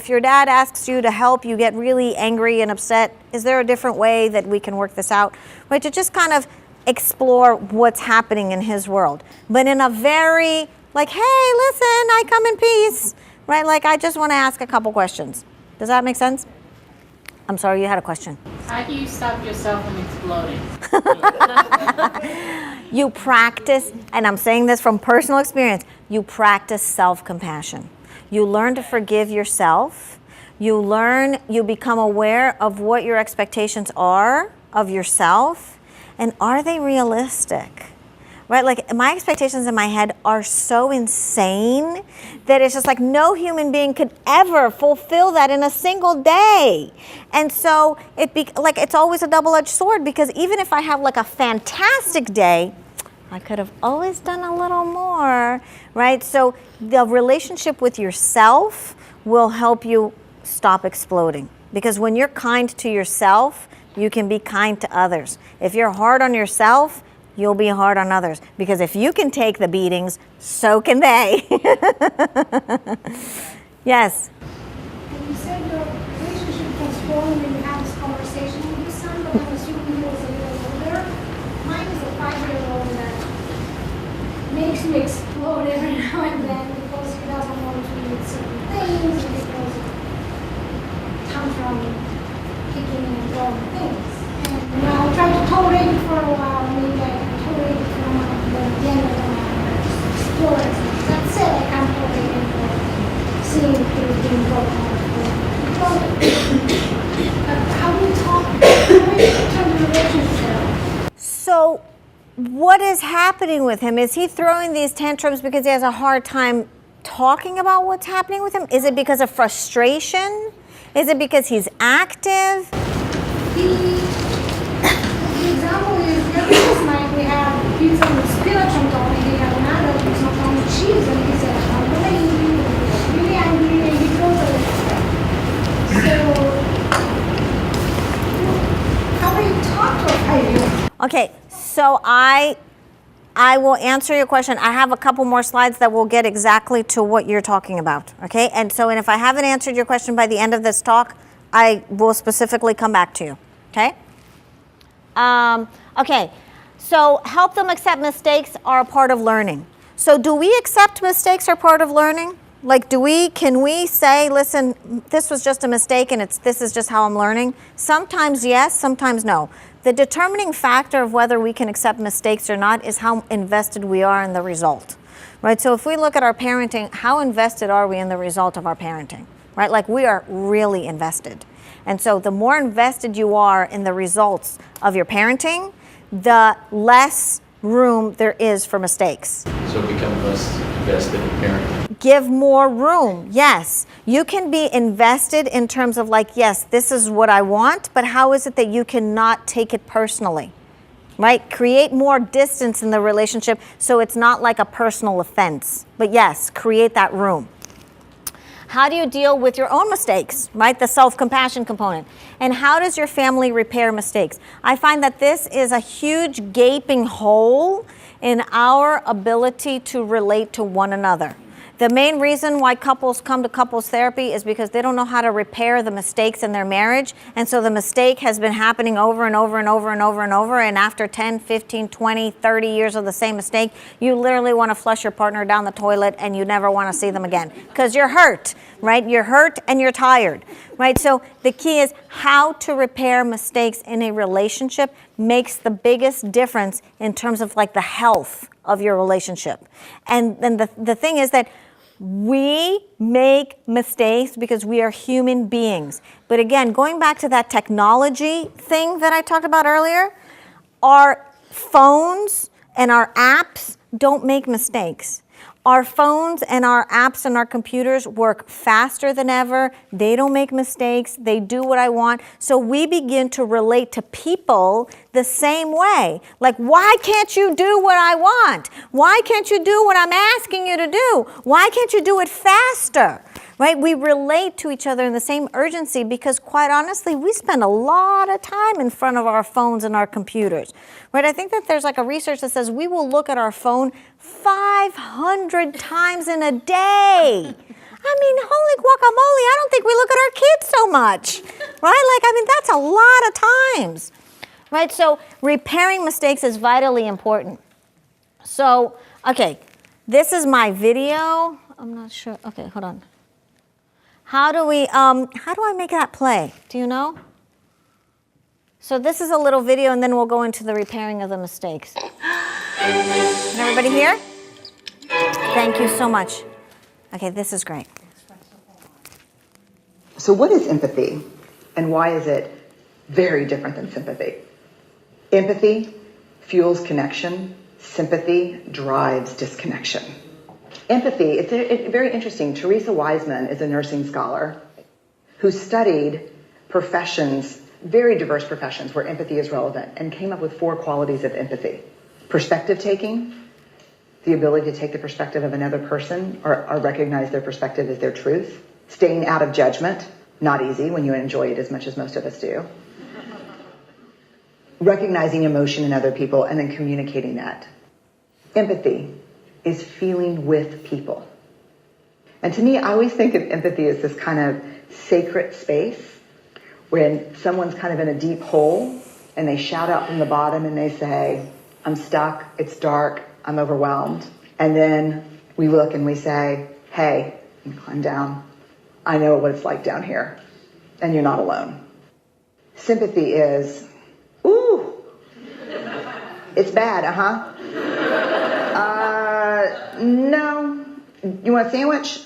your dad asks you to help, you get really angry and upset. Is there a different way that we can work this out? Right, to just kind of explore what's happening in his world. But in a very, like, hey, listen, I come in peace, right? Like, I just want to ask a couple questions. Does that make sense? I'm sorry, you had a question. How do you stop yourself from exploding? You practice, and I'm saying this from personal experience, you practice self-compassion. You learn to forgive yourself. You become aware of what your expectations are of yourself, and are they realistic? Right, like my expectations in my head are so insane that it's just like no human being could ever fulfill that in a single day. And so it's always a double-edged sword, because even if I have like a fantastic day, I could have always done a little more, right? So the relationship with yourself will help you stop exploding, because when you're kind to yourself, you can be kind to others. If you're hard on yourself, you'll be hard on others, because if you can take the beatings, so can they. Yes. And you said your relationship was formed when you had this conversation with your son, but I'm assuming he was a little older. Mine is a 5-year-old that makes me explode every now and then because he doesn't want to eat certain things, and because tantrum kicking and throwing things. And I tried to tolerate it for a while, maybe I can tolerate it for a while, but at the end of the night, I just explore it. That's it, I can't tolerate it for seeing things being broken or how do you talk, how do you turn the relationship? So what is happening with him? Is he throwing these tantrums because he has a hard time talking about what's happening with him? Is it because of frustration? Is it because he's active? The example is every last night we had pizza with spinach on top, and he had an adult with some kind of cheese, and he said, I'm really angry, and he was really angry, and he throws it away. So, how do you talk to a 5-year-old? Okay, so I will answer your question. I have a couple more slides that will get exactly to what you're talking about, okay? And if I haven't answered your question by the end of this talk, I will specifically come back to you, okay? Okay, so help them accept mistakes are a part of learning. So do we accept mistakes are part of learning? Like, can we say, listen, this was just a mistake and this is just how I'm learning? Sometimes yes, sometimes no. The determining factor of whether we can accept mistakes or not is how invested we are in the result, right? So if we look at our parenting, how invested are we in the result of our parenting, right? Like, we are really invested. And so the more invested you are in the results of your parenting, the less room there is for mistakes. So become less invested in parenting. Give more room, yes. You can be invested in terms of like, yes, this is what I want, but how is it that you cannot take it personally, right? Create more distance in the relationship so it's not like a personal offense. But yes, create that room. How do you deal with your own mistakes, right? The self-compassion component. And how does your family repair mistakes? I find that this is a huge gaping hole in our ability to relate to one another. The main reason why couples come to couples therapy is because they don't know how to repair the mistakes in their marriage. And so the mistake has been happening over and over and over and over and over. And after 10, 15, 20, 30 years of the same mistake, you literally want to flush your partner down the toilet and you never want to see them again because you're hurt, right? You're hurt and you're tired, right? So the key is how to repair mistakes in a relationship makes the biggest difference in terms of like the health of your relationship. And then the thing is that we make mistakes because we are human beings. But again, going back to that technology thing that I talked about earlier, our phones and our apps don't make mistakes. Our phones and our apps and our computers work faster than ever. They don't make mistakes. They do what I want. So we begin to relate to people the same way. Like, why can't you do what I want? Why can't you do what I'm asking you to do? Why can't you do it faster? Right? We relate to each other in the same urgency because, quite honestly, we spend a lot of time in front of our phones and our computers. Right? I think that there's like a research that says we will look at our phone 500 times in a day. I mean, holy guacamole, I don't think we look at our kids so much. Right? Like, I mean, that's a lot of times. Right? So repairing mistakes is vitally important. So, okay, this is my video. I'm not sure. Okay, hold on. How do I make that play? Do you know? So this is a little video, and then we'll go into the repairing of the mistakes. Can everybody hear? Thank you so much. Okay, this is great. So what is empathy, and why is it very different than sympathy? Empathy fuels connection. Sympathy drives disconnection. Empathy, it's very interesting. Teresa Wiseman is a nursing scholar who studied professions, very diverse professions where empathy is relevant, and came up with 4 qualities of empathy. Perspective taking, the ability to take the perspective of another person or recognize their perspective as their truth. Staying out of judgment, not easy when you enjoy it as much as most of us do. Recognizing emotion in other people and then communicating that. Empathy is feeling with people. And to me, I always think of empathy as this kind of sacred space when someone's kind of in a deep hole and they shout out from the bottom and they say, I'm stuck, it's dark, I'm overwhelmed. And then we look and we say, hey, you climb down. I know what it's like down here, and you're not alone. Sympathy is, ooh, it's bad, no, you want a sandwich?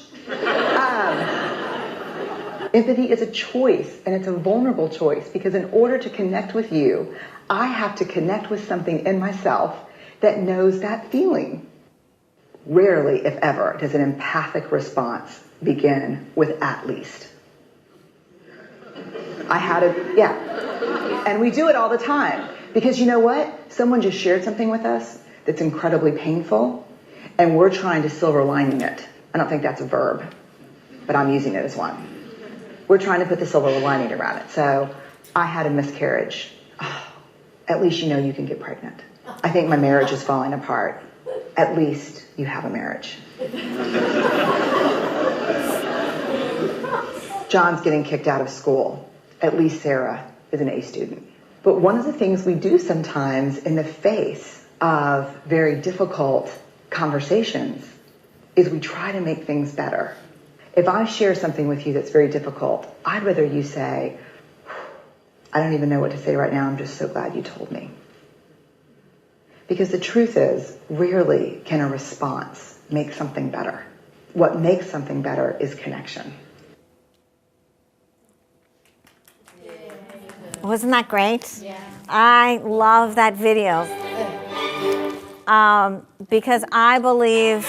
Empathy is a choice, and it's a vulnerable choice, because in order to connect with you, I have to connect with something in myself that knows that feeling. Rarely, if ever, does an empathic response begin with at least. And we do it all the time. Because you know what? Someone just shared something with us that's incredibly painful, and we're trying to silver lining it. I don't think that's a verb, but I'm using it as one. We're trying to put the silver lining around it. So, I had a miscarriage. Oh, at least you know you can get pregnant. I think my marriage is falling apart. At least you have a marriage. John's getting kicked out of school. At least Sarah is an A student. But one of the things we do sometimes in the face of very difficult conversations is we try to make things better. If I share something with you that's very difficult, I'd rather you say, I don't even know what to say right now, I'm just so glad you told me. Because the truth is, rarely can a response make something better. What makes something better is connection. Wasn't that great? Yeah. I love that video because I believe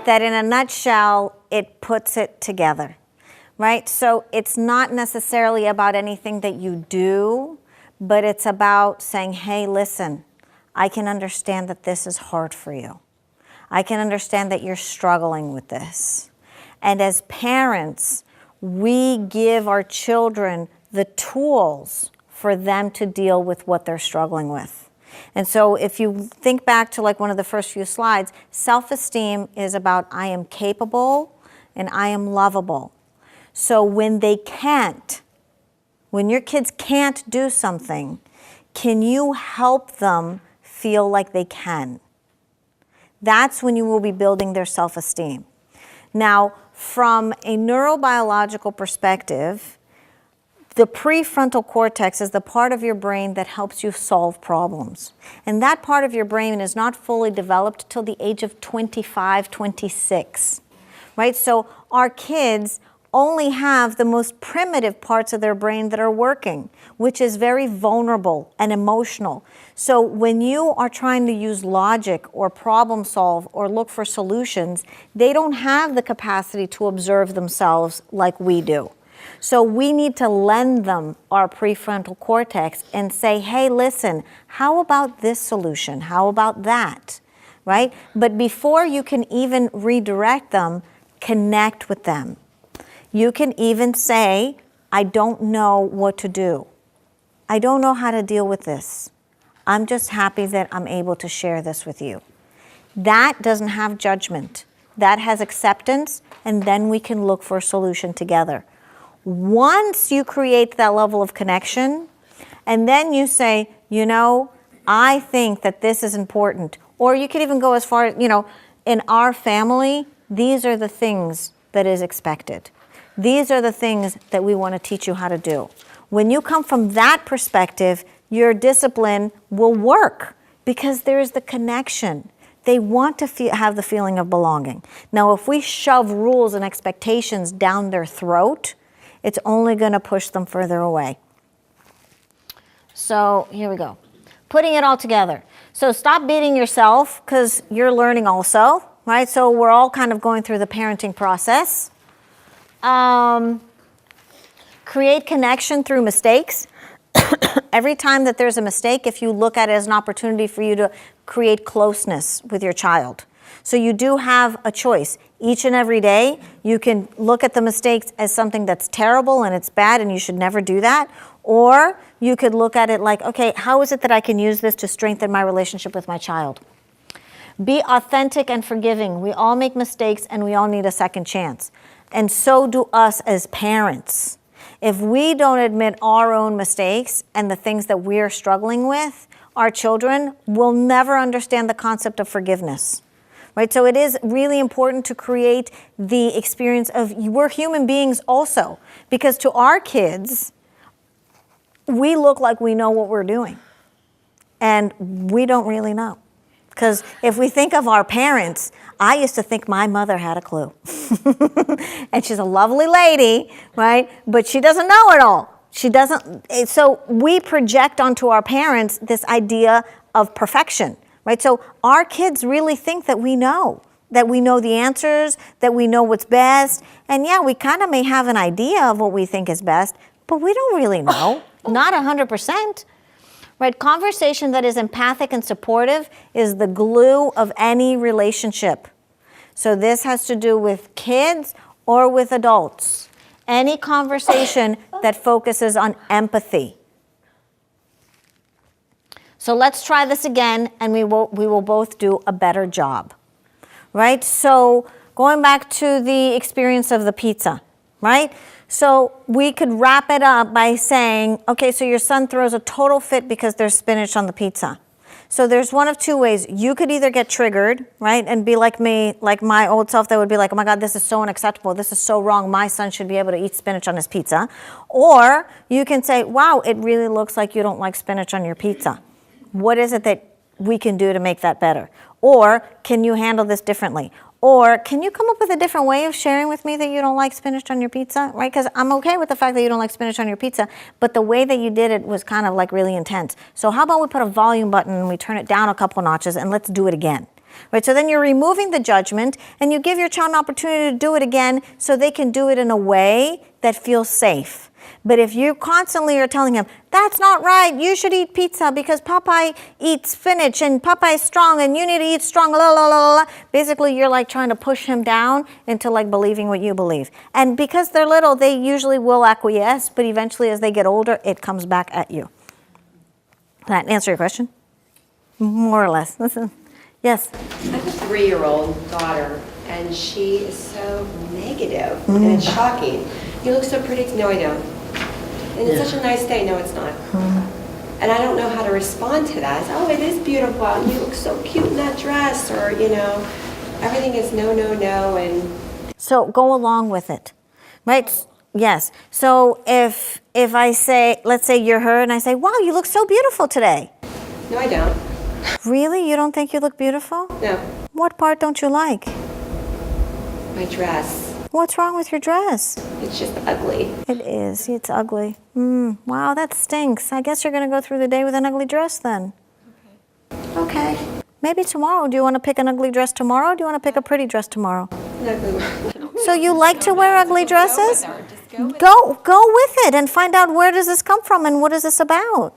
that in a nutshell, it puts it together, right? So it's not necessarily about anything that you do, but it's about saying, hey, listen, I can understand that this is hard for you. I can understand that you're struggling with this. And as parents, we give our children the tools for them to deal with what they're struggling with. And so if you think back to like one of the first few slides, self-esteem is about I am capable and I am lovable. So when they can't, when your kids can't do something, can you help them feel like they can? That's when you will be building their self-esteem. Now, from a neurobiological perspective, the prefrontal cortex is the part of your brain that helps you solve problems. And that part of your brain is not fully developed till the age of 25, 26, right? So our kids only have the most primitive parts of their brain that are working, which is very vulnerable and emotional. So when you are trying to use logic or problem solve or look for solutions, they don't have the capacity to observe themselves like we do. So we need to lend them our prefrontal cortex and say, hey, listen, how about this solution? How about that, right? But before you can even redirect them, connect with them. You can even say, I don't know what to do. I don't know how to deal with this. I'm just happy that I'm able to share this with you. That doesn't have judgment. That has acceptance, and then we can look for a solution together. Once you create that level of connection, and then you say, you know, I think that this is important. Or you could even go as far as, you know, in our family, these are the things that is expected. These are the things that we want to teach you how to do. When you come from that perspective, your discipline will work because there is the connection. They want to have the feeling of belonging. Now, if we shove rules and expectations down their throat, it's only going to push them further away. So here we go. Putting it all together. So stop beating yourself because you're learning also, right? So we're all kind of going through the parenting process. Create connection through mistakes. Every time that there's a mistake, if you look at it as an opportunity for you to create closeness with your child. So you do have a choice. Each and every day, you can look at the mistakes as something that's terrible and it's bad and you should never do that. Or you could look at it like, okay, how is it that I can use this to strengthen my relationship with my child? Be authentic and forgiving. We all make mistakes and we all need a second chance. And so do us as parents. If we don't admit our own mistakes and the things that we're struggling with, our children will never understand the concept of forgiveness. Right? So it is really important to create the experience of we're human beings also. Because to our kids, we look like we know what we're doing. And we don't really know. Because if we think of our parents, I used to think my mother had a clue. And she's a lovely lady, right? But she doesn't know it all. She doesn't. So we project onto our parents this idea of perfection, right? So our kids really think that we know the answers, that we know what's best. And yeah, we kind of may have an idea of what we think is best, but we don't really know. Not 100%. Right? Conversation that is empathic and supportive is the glue of any relationship. So this has to do with kids or with adults. Any conversation that focuses on empathy. So let's try this again and we will both do a better job. Right? So going back to the experience of the pizza, right? So we could wrap it up by saying, okay, so your son throws a total fit because there's spinach on the pizza. So there's one of two ways. You could either get triggered, right, and be like me, like my old self that would be like, oh my God, this is so unacceptable. This is so wrong. My son should be able to eat spinach on his pizza. Or you can say, wow, it really looks like you don't like spinach on your pizza. What is it that we can do to make that better? Or can you handle this differently? Or can you come up with a different way of sharing with me that you don't like spinach on your pizza, right? Because I'm okay with the fact that you don't like spinach on your pizza, but the way that you did it was kind of like really intense. So how about we put a volume button and we turn it down a couple notches and let's do it again, right? So then you're removing the judgment and you give your child an opportunity to do it again so they can do it in a way that feels safe. But if you constantly are telling him, that's not right, you should eat pizza because Popeye eats spinach and Popeye's strong and you need to eat strong, la la la la. Basically, you're like trying to push him down into like believing what you believe. And because they're little, they usually will acquiesce, but eventually as they get older, it comes back at you. Does that answer your question? More or less. Listen. Yes? I have a 3-year-old daughter, and she is so negative, and it's shocking. You look so pretty. No, I don't. And it's such a nice day. No, it's not. And I don't know how to respond to that. I say, oh, it is beautiful, and you look so cute in that dress, or, you know, everything is no, no, no, and... So go along with it, right? Yes. So if I say, let's say you're her, and I say, wow, you look so beautiful today. No, I don't. Really? You don't think you look beautiful? No. What part don't you like? My dress. What's wrong with your dress? It's just ugly. It is. It's ugly. Wow, that stinks. I guess you're going to go through the day with an ugly dress then. Okay. Maybe tomorrow. Do you want to pick an ugly dress tomorrow? Or do you want to pick a pretty dress tomorrow? An ugly one. So you like to wear ugly dresses? Go with it and find out where does this come from and what is this about.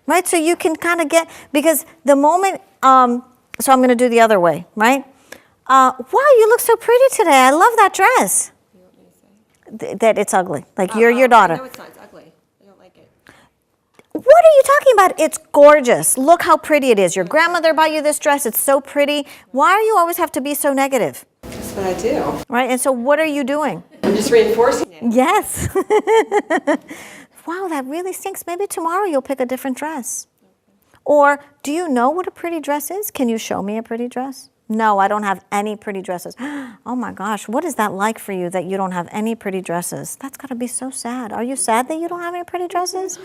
Right? So you can kind of get, because the moment, so I'm going to do the other way, right? Wow, you look so pretty today. I love that dress. You want me to say? That it's ugly. Like you're your daughter. No, it's not. It's ugly. I don't like it. What are you talking about? It's gorgeous. Look how pretty it is. Your grandmother bought you this dress. It's so pretty. Why do you always have to be so negative? That's what I do. Right? And so what are you doing? I'm just reinforcing it. Yes. Wow, that really stinks. Maybe tomorrow you'll pick a different dress. Or do you know what a pretty dress is? Can you show me a pretty dress? No, I don't have any pretty dresses. Oh my gosh, what is that like for you that you don't have any pretty dresses? That's got to be so sad. Are you sad that you don't have any pretty dresses?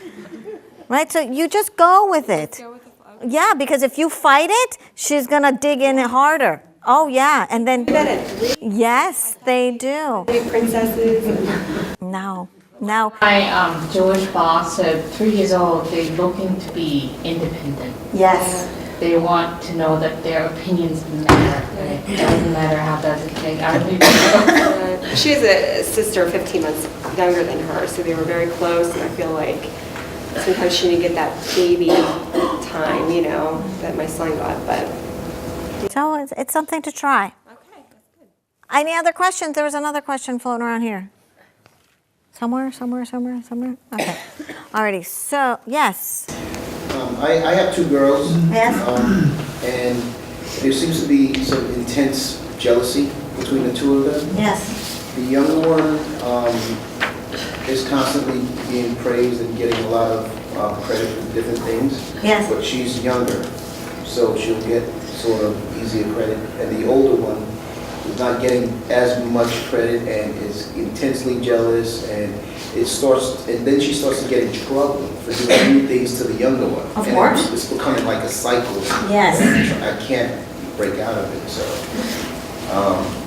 Right, so you just go with it. Yeah, because if you fight it, she's going to dig in harder. Oh yeah, and then, yes, they do. Princesses. No. My Jewish boss said 3 years old, they're looking to be independent. Yes. They want to know that their opinions matter. Right? It doesn't matter how does it take other people. She has a sister 15 months younger than her, so they were very close, and I feel like sometimes she didn't get that baby time, you know, that my son got, but... So it's something to try. Okay, that's good. Any other questions? There was another question floating around here. Somewhere? Okay. Alrighty, so, yes. I have 2 girls. Yes. And there seems to be some intense jealousy between the 2 of them. Yes. The younger one is constantly being praised and getting a lot of credit for different things. Yes. But she's younger, so she'll get sort of easier credit. And the older one is not getting as much credit and is intensely jealous, and then she starts to get in trouble for doing new things to the younger one. Of course. It's becoming like a cycle. Yes. I can't break out of it, so.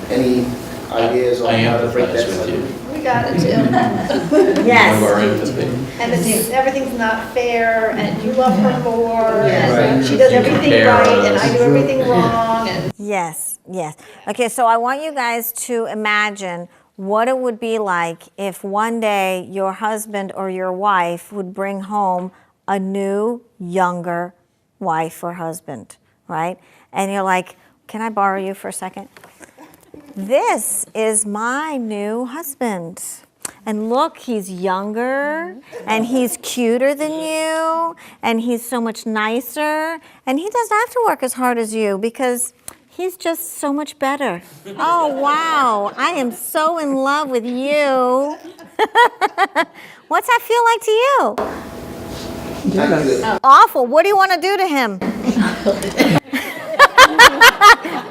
Any ideas on I how to break that empathize with cycle? you. We got it too. Yes. Of our empathy. And everything's not fair, and you love her more, Yeah. and Right. she does You everything compare right, us. and I do everything wrong, and Yes. Okay, so I want you guys to imagine what it would be like if one day your husband or your wife would bring home a new, younger wife or husband, right? And you're like, can I borrow you for a second? This is my new husband. And look, he's younger, and he's cuter than you, and he's so much nicer, and he doesn't have to work as hard as you because he's just so much better. Oh, wow, I am so in love with you. What's that feel like to you? Awful. What do you want to do to him?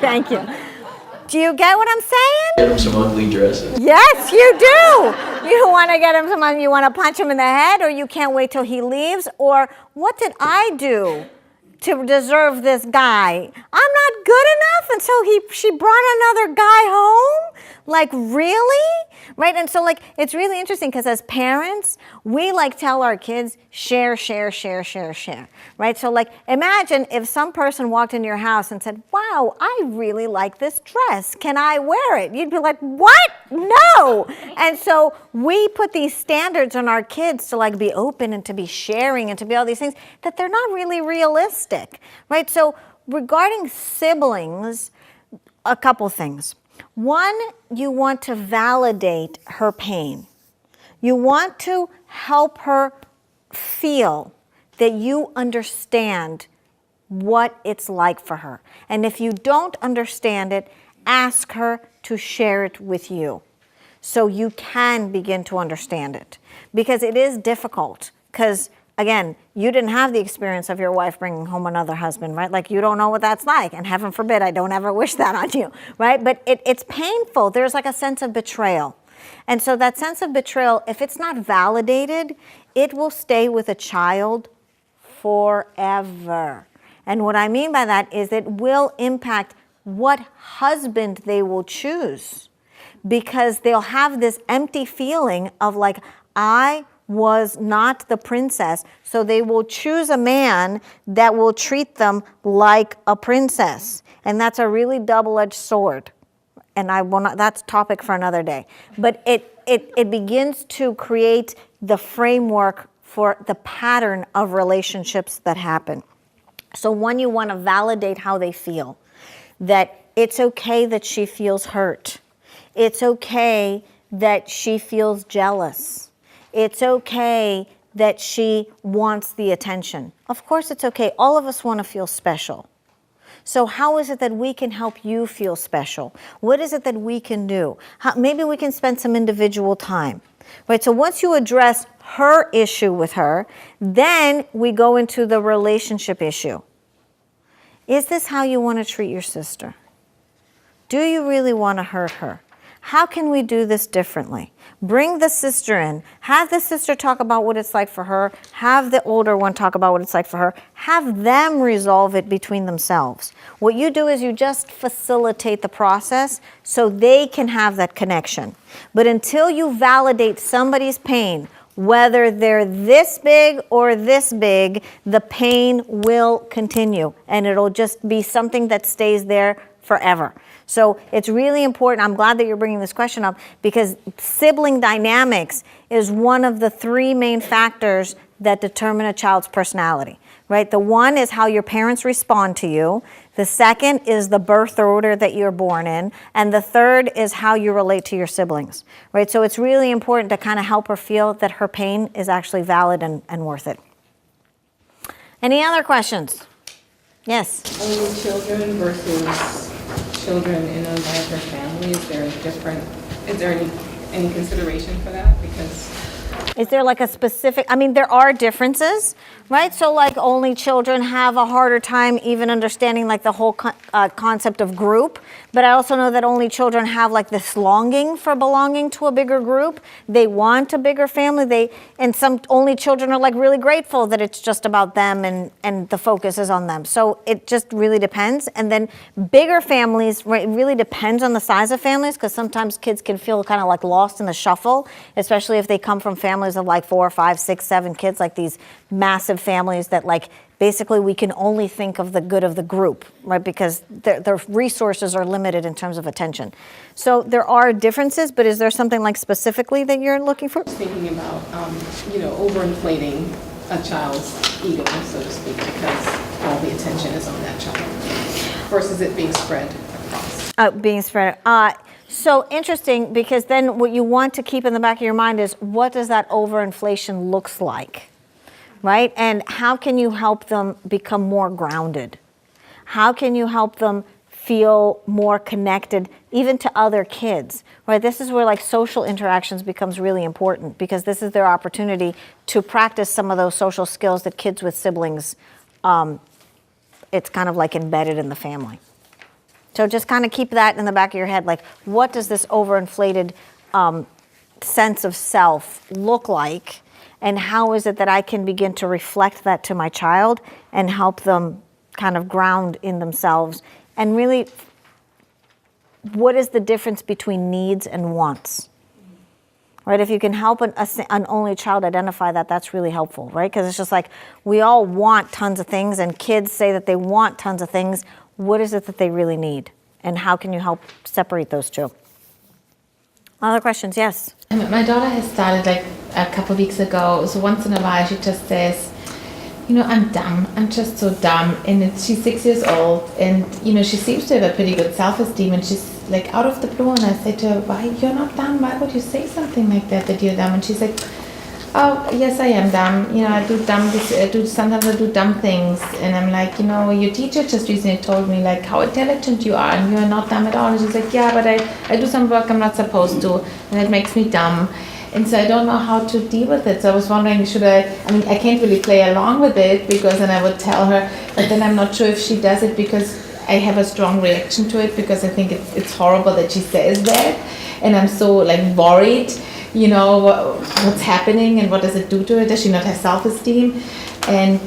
Thank you. Do you get what I'm saying? Get him some ugly dresses. Yes, you do. You want to get him someone, you want to punch him in the head, or you can't wait till he leaves, or what did I do to deserve this guy? I'm not good enough, and so she brought another guy home? Like, really? Right? And so, like, it's really interesting because as parents, we like tell our kids, share, right? So, like, imagine if some person walked into your house and said, wow, I really like this dress. Can I wear it? You'd be like, what? No. And so we put these standards on our kids to, like, be open and to be sharing and to be all these things that they're not really realistic, right? So regarding siblings, a couple things. One, you want to validate her pain. You want to help her feel that you understand what it's like for her. And if you don't understand it, ask her to share it with you so you can begin to understand it. Because it is difficult, because again, you didn't have the experience of your wife bringing home another husband, right? Like, you don't know what that's like, and heaven forbid, I don't ever wish that on you, right? But it's painful. There's like a sense of betrayal. And so that sense of betrayal, if it's not validated, it will stay with a child forever. And what I mean by that is it will impact what husband they will choose, because they'll have this empty feeling of like, I was not the princess, so they will choose a man that will treat them like a princess. And that's a really double-edged sword. And I will not, that's topic for another day. But it begins to create the framework for the pattern of relationships that happen. So one, you want to validate how they feel. That it's okay that she feels hurt. It's okay that she feels jealous. It's okay that she wants the attention. Of course it's okay. All of us want to feel special. So how is it that we can help you feel special? What is it that we can do? Maybe we can spend some individual time. Right? So once you address her issue with her, then we go into the relationship issue. Is this how you want to treat your sister? Do you really want to hurt her? How can we do this differently? Bring the sister in. Have the sister talk about what it's like for her. Have the older one talk about what it's like for her. Have them resolve it between themselves. What you do is you just facilitate the process so they can have that connection. But until you validate somebody's pain, whether they're this big or this big, the pain will continue, and it'll just be something that stays there forever. So it's really important. I'm glad that you're bringing this question up, because sibling dynamics is one of the 3 main factors that determine a child's personality, right? The one is how your parents respond to you. The second is the birth order that you're born in. And the third is how you relate to your siblings, right? So it's really important to kind of help her feel that her pain is actually valid and worth it. Any other questions? Yes? Only children versus children in a larger family, is there any consideration for that? Because Is there like a specific, I mean, there are differences, right? So like only children have a harder time even understanding like the whole concept of group. But I also know that only children have like this longing for belonging to a bigger group. They want a bigger family. And some only children are like really grateful that it's just about them and the focus is on them. So it just really depends. And then bigger families, right, it really depends on the size of families, because sometimes kids can feel kind of like lost in the shuffle, especially if they come from families of like 4, 5, 6, 7 kids, like these massive families that like basically we can only think of the good of the group, right? Because their resources are limited in terms of attention. So there are differences, but is there something like specifically that you're looking for? thinking about, overinflating a child's ego, so to speak, because all the attention is on that child versus it being spread across. Being spread. So interesting, because then what you want to keep in the back of your mind is what does that overinflation looks like, right? And how can you help them become more grounded? How can you help them feel more connected even to other kids, right? This is where like social interactions becomes really important, because this is their opportunity to practice some of those social skills that kids with siblings, it's kind of like embedded in the family. So just kind of keep that in the back of your head, like what does this overinflated sense of self look like, and how is it that I can begin to reflect that to my child and help them kind of ground in themselves, and really what is the difference between needs and wants, right? If you can help an only child identify that, that's really helpful, right? Because it's just like we all want tons of things, and kids say that they want tons of things. What is it that they really need? And how can you help separate those two? Other questions? Yes? My daughter has started like a couple of weeks ago. So once in a while she just says, I'm dumb. I'm just so dumb. And she's 6 years old. And, she seems to have a pretty good self-esteem. And she's like out of the blue. And I say to her, why, you're not dumb. Why would you say something like that you're dumb? And she's like, oh, yes, I am dumb. Sometimes I do dumb things. And I'm like, your teacher just recently told me like how intelligent you are, and you're not dumb at all. And she's like, yeah, but I do some work I'm not supposed to, and it makes me dumb. And so I don't know how to deal with it. So I was wondering, I can't really play along with it, because then I would tell her, but then I'm not sure if she does it because I have a strong reaction to it, because I think it's horrible that she says that. And I'm so like worried, what's happening and what does it do to her? Does she not have self-esteem? And,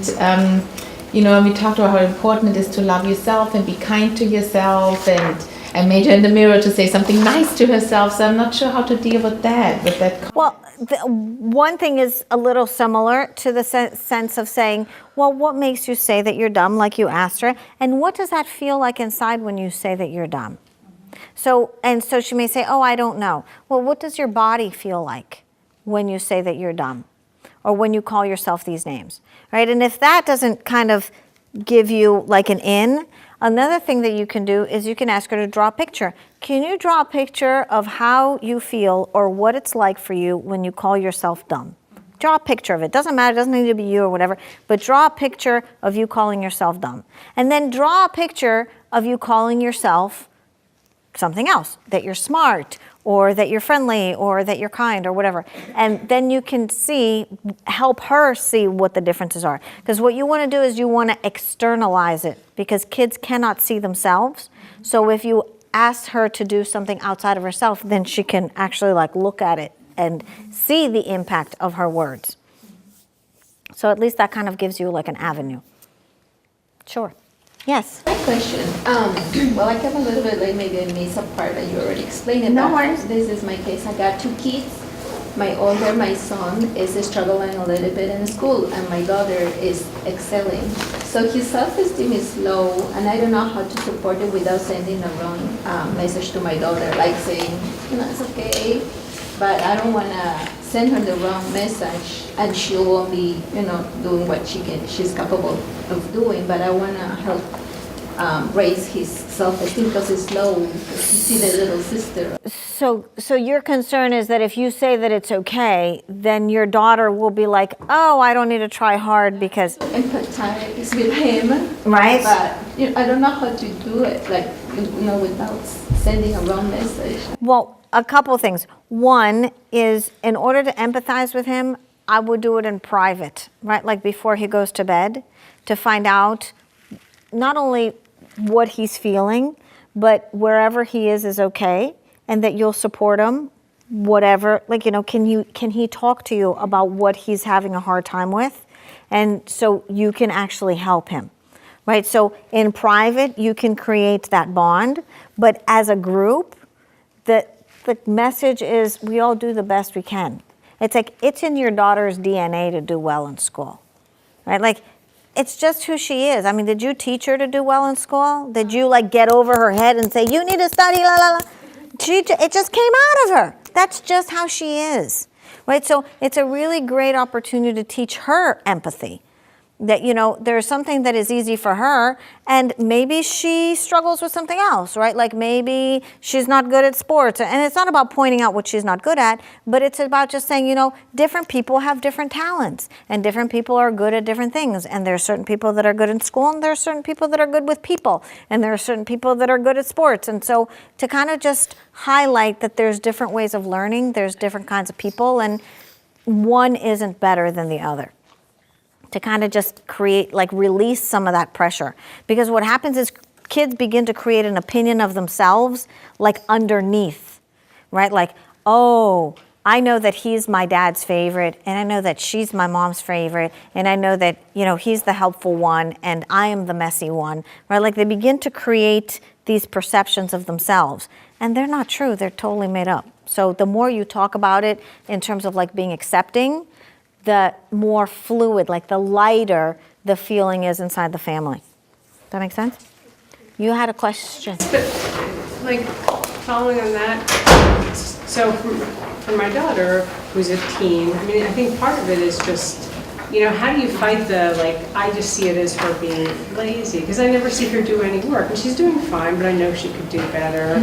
we talked about how important it is to love yourself and be kind to yourself. And I made her in the mirror to say something nice to herself. So I'm not sure how to deal with that. Well, one thing is a little similar to the sense of saying, well, what makes you say that you're dumb, like you asked her? And what does that feel like inside when you say that you're dumb? So she may say, oh, I don't know. Well, what does your body feel like when you say that you're dumb, or when you call yourself these names, right? And if that doesn't kind of give you like an in, another thing that you can do is you can ask her to draw a picture. Can you draw a picture of how you feel or what it's like for you when you call yourself dumb? Draw a picture of it. Doesn't matter. It doesn't need to be you or whatever, but draw a picture of you calling yourself dumb. And then draw a picture of you calling yourself something else, that you're smart, or that you're friendly, or that you're kind, or whatever. And then you can help her see what the differences are. Because what you want to do is you want to externalize it, because kids cannot see themselves. So if you asks her to do something outside of herself, then she can actually like look at it and see the impact of her words. So at least that kind of gives you like an avenue. Sure. Yes. My question, well, I came a little bit late, maybe I missed a part that you already explained it. No but worries. This is my case. I got 2 kids. My older, my son, is struggling a little bit in school, and my daughter is excelling. So his self-esteem is low, and I don't know how to support it without sending the wrong message to my daughter, like saying, it's okay, but I don't want to send her the wrong message, and she won't be, doing what she's capable of doing. But I want to help raise his self-esteem because it's low. You see the little sister. So your concern is that if you say that it's okay, then your daughter will be like, oh, I don't need to try hard because... Empathize with him. Right. But I don't know how to do it, like, without sending a wrong message. Well, a couple things. One is, in order to empathize with him, I would do it in private, right? Like before he goes to bed, to find out not only what he's feeling, but wherever he is okay, and that you'll support him, whatever. Like, can he talk to you about what he's having a hard time with? And so you can actually help him, right? So in private, you can create that bond, but as a group, the message is we all do the best we can. It's like, it's in your daughter's DNA to do well in school, right? Like, it's just who she is. I mean, did you teach her to do well in school? Did you like get over her head and say, you need to study, la, la, la? It just came out of her. That's just how she is, right? So it's a really great opportunity to teach her empathy. That, there's something that is easy for her, and maybe she struggles with something else, right? Like maybe she's not good at sports. And it's not about pointing out what she's not good at, but it's about just saying, different people have different talents, and different people are good at different things. And there are certain people that are good in school, and there are certain people that are good with people, and there are certain people that are good at sports. And so to kind of just highlight that there's different ways of learning, there's different kinds of people, and one isn't better than the other. To kind of just create, like release some of that pressure. Because what happens is kids begin to create an opinion of themselves like underneath, right? Like, oh, I know that he's my dad's favorite, and I know that she's my mom's favorite, and I know that, he's the helpful one, and I am the messy one, right? Like they begin to create these perceptions of themselves, and they're not true, they're totally made up. So the more you talk about it in terms of like being accepting, the more fluid, like the lighter the feeling is inside the family. Does that make sense? You had a question. Like, following on that, so for my daughter, who's a teen, I think part of it is just, how do you fight I just see it as her being lazy, because I never see her do any work, and she's doing fine, but I know she could do better.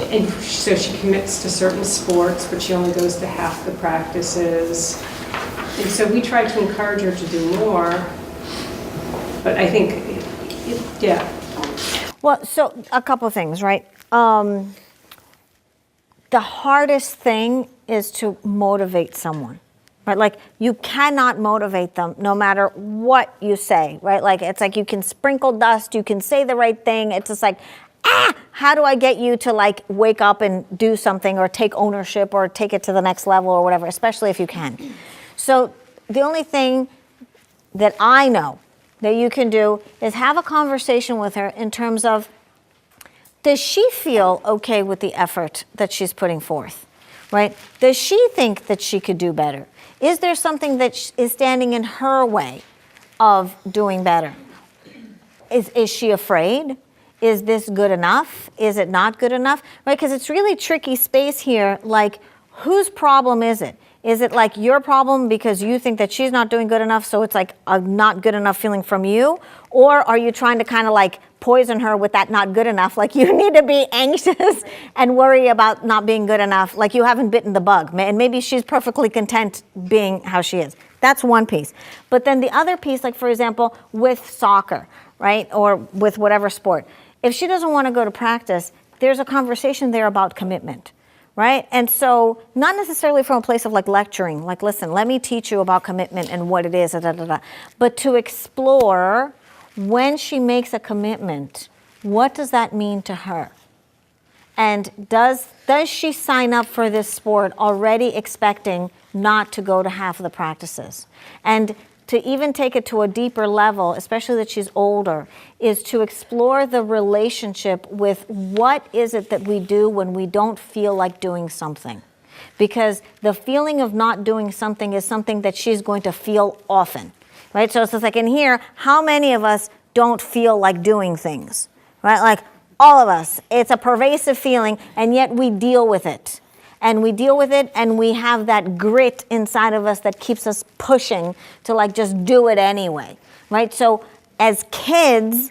And so she commits to certain sports, but she only goes to half the practices. And so we try to encourage her to do more, but I think, yeah. Well, so a couple of things, right? The hardest thing is to motivate someone, right? Like you cannot motivate them no matter what you say, right? Like it's like you can sprinkle dust, you can say the right thing. It's just like, how do I get you to like wake up and do something or take ownership or take it to the next level or whatever, especially if you can. So the only thing that I know that you can do is have a conversation with her in terms of, does she feel okay with the effort that she's putting forth, right? Does she think that she could do better? Is there something that is standing in her way of doing better? Is she afraid? Is this good enough? Is it not good enough? Right? Because it's really tricky space here. Like, whose problem is it? Is it like your problem because you think that she's not doing good enough, so it's like a not good enough feeling from you? Or are you trying to kind of like poison her with that not good enough? Like you need to be anxious and worry about not being good enough, like you haven't bitten the bug. And maybe she's perfectly content being how she is. That's one piece. But then the other piece, like for example, with soccer, right? Or with whatever sport. If she doesn't want to go to practice, there's a conversation there about commitment, right? And so not necessarily from a place of like lecturing, like, listen, let me teach you about commitment and what it is, but to explore when she makes a commitment, what does that mean to her? And does she sign up for this sport already expecting not to go to half of the practices? And to even take it to a deeper level, especially that she's older, is to explore the relationship with what is it that we do when we don't feel like doing something. Because the feeling of not doing something is something that she's going to feel often, right? So it's just like in here, how many of us don't feel like doing things, right? Like all of us. It's a pervasive feeling, and yet we deal with it. And we deal with it, and we have that grit inside of us that keeps us pushing to like just do it anyway, right? So as kids,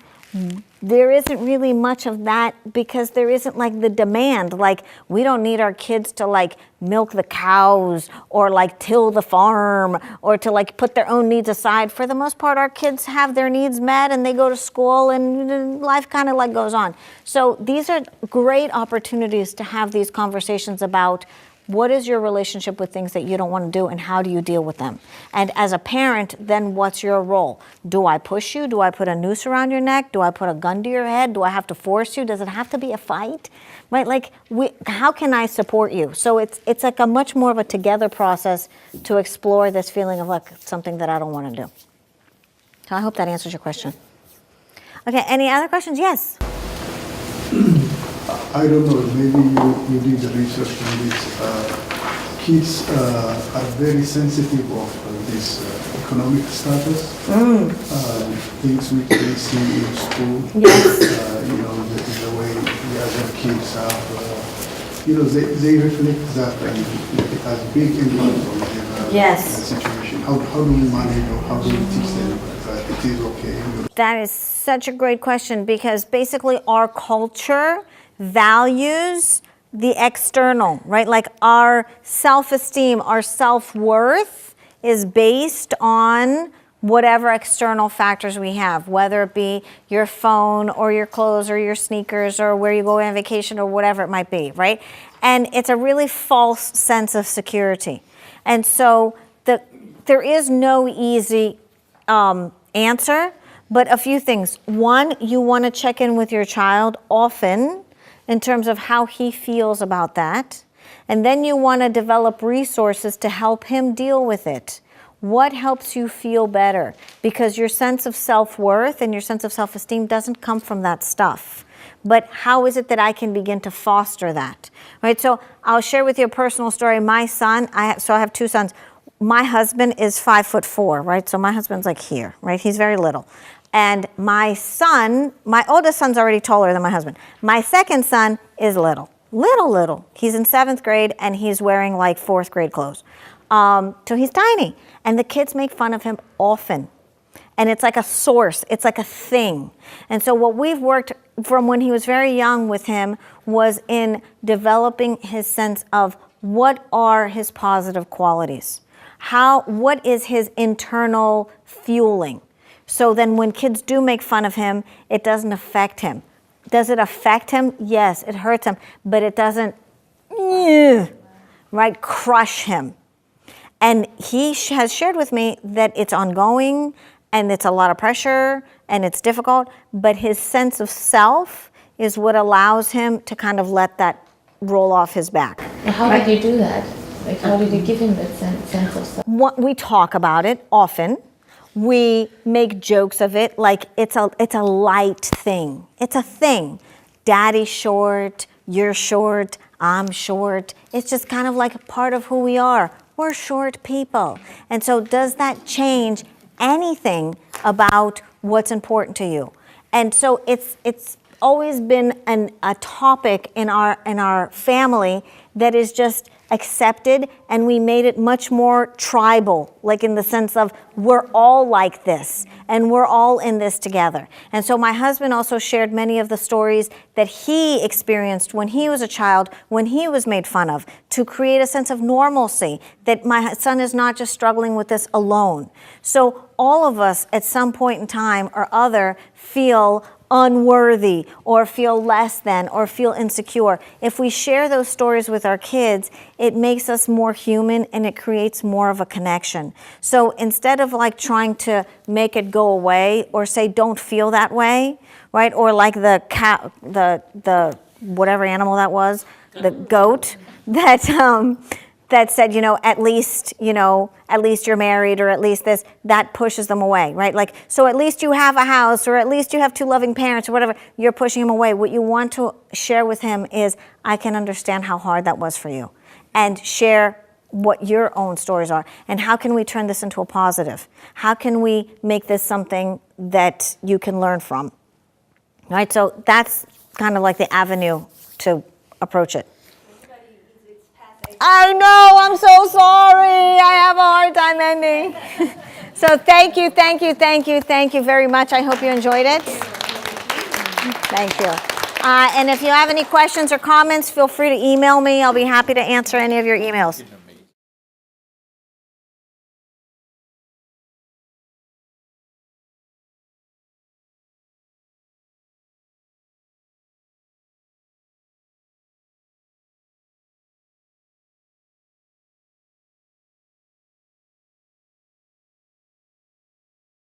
there isn't really much of that because there isn't like the demand. Like we don't need our kids to like milk the cows or like till the farm or to like put their own needs aside. For the most part, our kids have their needs met and they go to school and life kind of like goes on. So these are great opportunities to have these conversations about what is your relationship with things that you don't want to do and how do you deal with them? And as a parent, then what's your role? Do I push you? Do I put a noose around your neck? Do I put a gun to your head? Do I have to force you? Does it have to be a fight? Right? Like, how can I support you? So it's like a much more of a together process to explore this feeling of like something that I don't want to do. So I hope that answers your question. Okay, any other questions? Yes. I don't know, maybe you did the research on this. Kids are very sensitive of this economic status. Things we can see in school. Yes. The way the other kids have, they reflect that and it has big impact on their situation. How do we manage or how do we teach them that it is okay? That is such a great question because basically our culture values the external, right? Like our self-esteem, our self-worth is based on whatever external factors we have, whether it be your phone or your clothes or your sneakers or where you go on vacation or whatever it might be, right? And it's a really false sense of security. And so there is no easy answer, but a few things. One, you want to check in with your child often in terms of how he feels about that. And then you want to develop resources to help him deal with it. What helps you feel better? Because your sense of self-worth and your sense of self-esteem doesn't come from that stuff. But how is it that I can begin to foster that? Right? So I'll share with you a personal story. My son, I have two sons. My husband is 5'4", right? So my husband's like here, right? He's very little. And my son, my oldest son's already taller than my husband. My second son is little. He's in 7th grade and he's wearing like 4th grade clothes. So he's tiny. And the kids make fun of him often. And it's like a source, it's like a thing. And so what we've worked from when he was very young with him was in developing his sense of what are his positive qualities? What is his internal fueling? So then when kids do make fun of him, it doesn't affect him. Does it affect him? Yes, it hurts him, but it doesn't, right, crush him. And he has shared with me that it's ongoing and it's a lot of pressure and it's difficult, but his sense of self is what allows him to kind of let that roll off his back. Well, how did you do that? Like, how did you give him that sense of self? We talk about it often. We make jokes of it like it's a light thing. It's a thing. Daddy's short, you're short, I'm short. It's just kind of like a part of who we are. We're short people. And so does that change anything about what's important to you? And so it's always been a topic in our family that is just accepted, and we made it much more tribal, like in the sense of we're all like this and we're all in this together. And so my husband also shared many of the stories that he experienced when he was a child, when he was made fun of, to create a sense of normalcy, that my son is not just struggling with this alone. So all of us at some point in time or other feel unworthy or feel less than or feel insecure. If we share those stories with our kids, it makes us more human and it creates more of a connection. So instead of like trying to make it go away or say don't feel that way, right? Or like the cat, the whatever animal that was, the goat that said, at least you're married, or at least this, that pushes them away, right? Like, so at least you have a house, or at least you have two loving parents, or whatever, you're pushing him away. What you want to share with him is, I can understand how hard that was for you, and share what your own stories are, and how can we turn this into a positive? How can we make this something that you can learn from, right? So that's kind of like the avenue to approach it. I know, I'm so sorry. I have a hard time ending. So thank you very much. I hope you enjoyed it. Thank you. And if you have any questions or comments, feel free to email me. I'll be happy to answer any of your emails.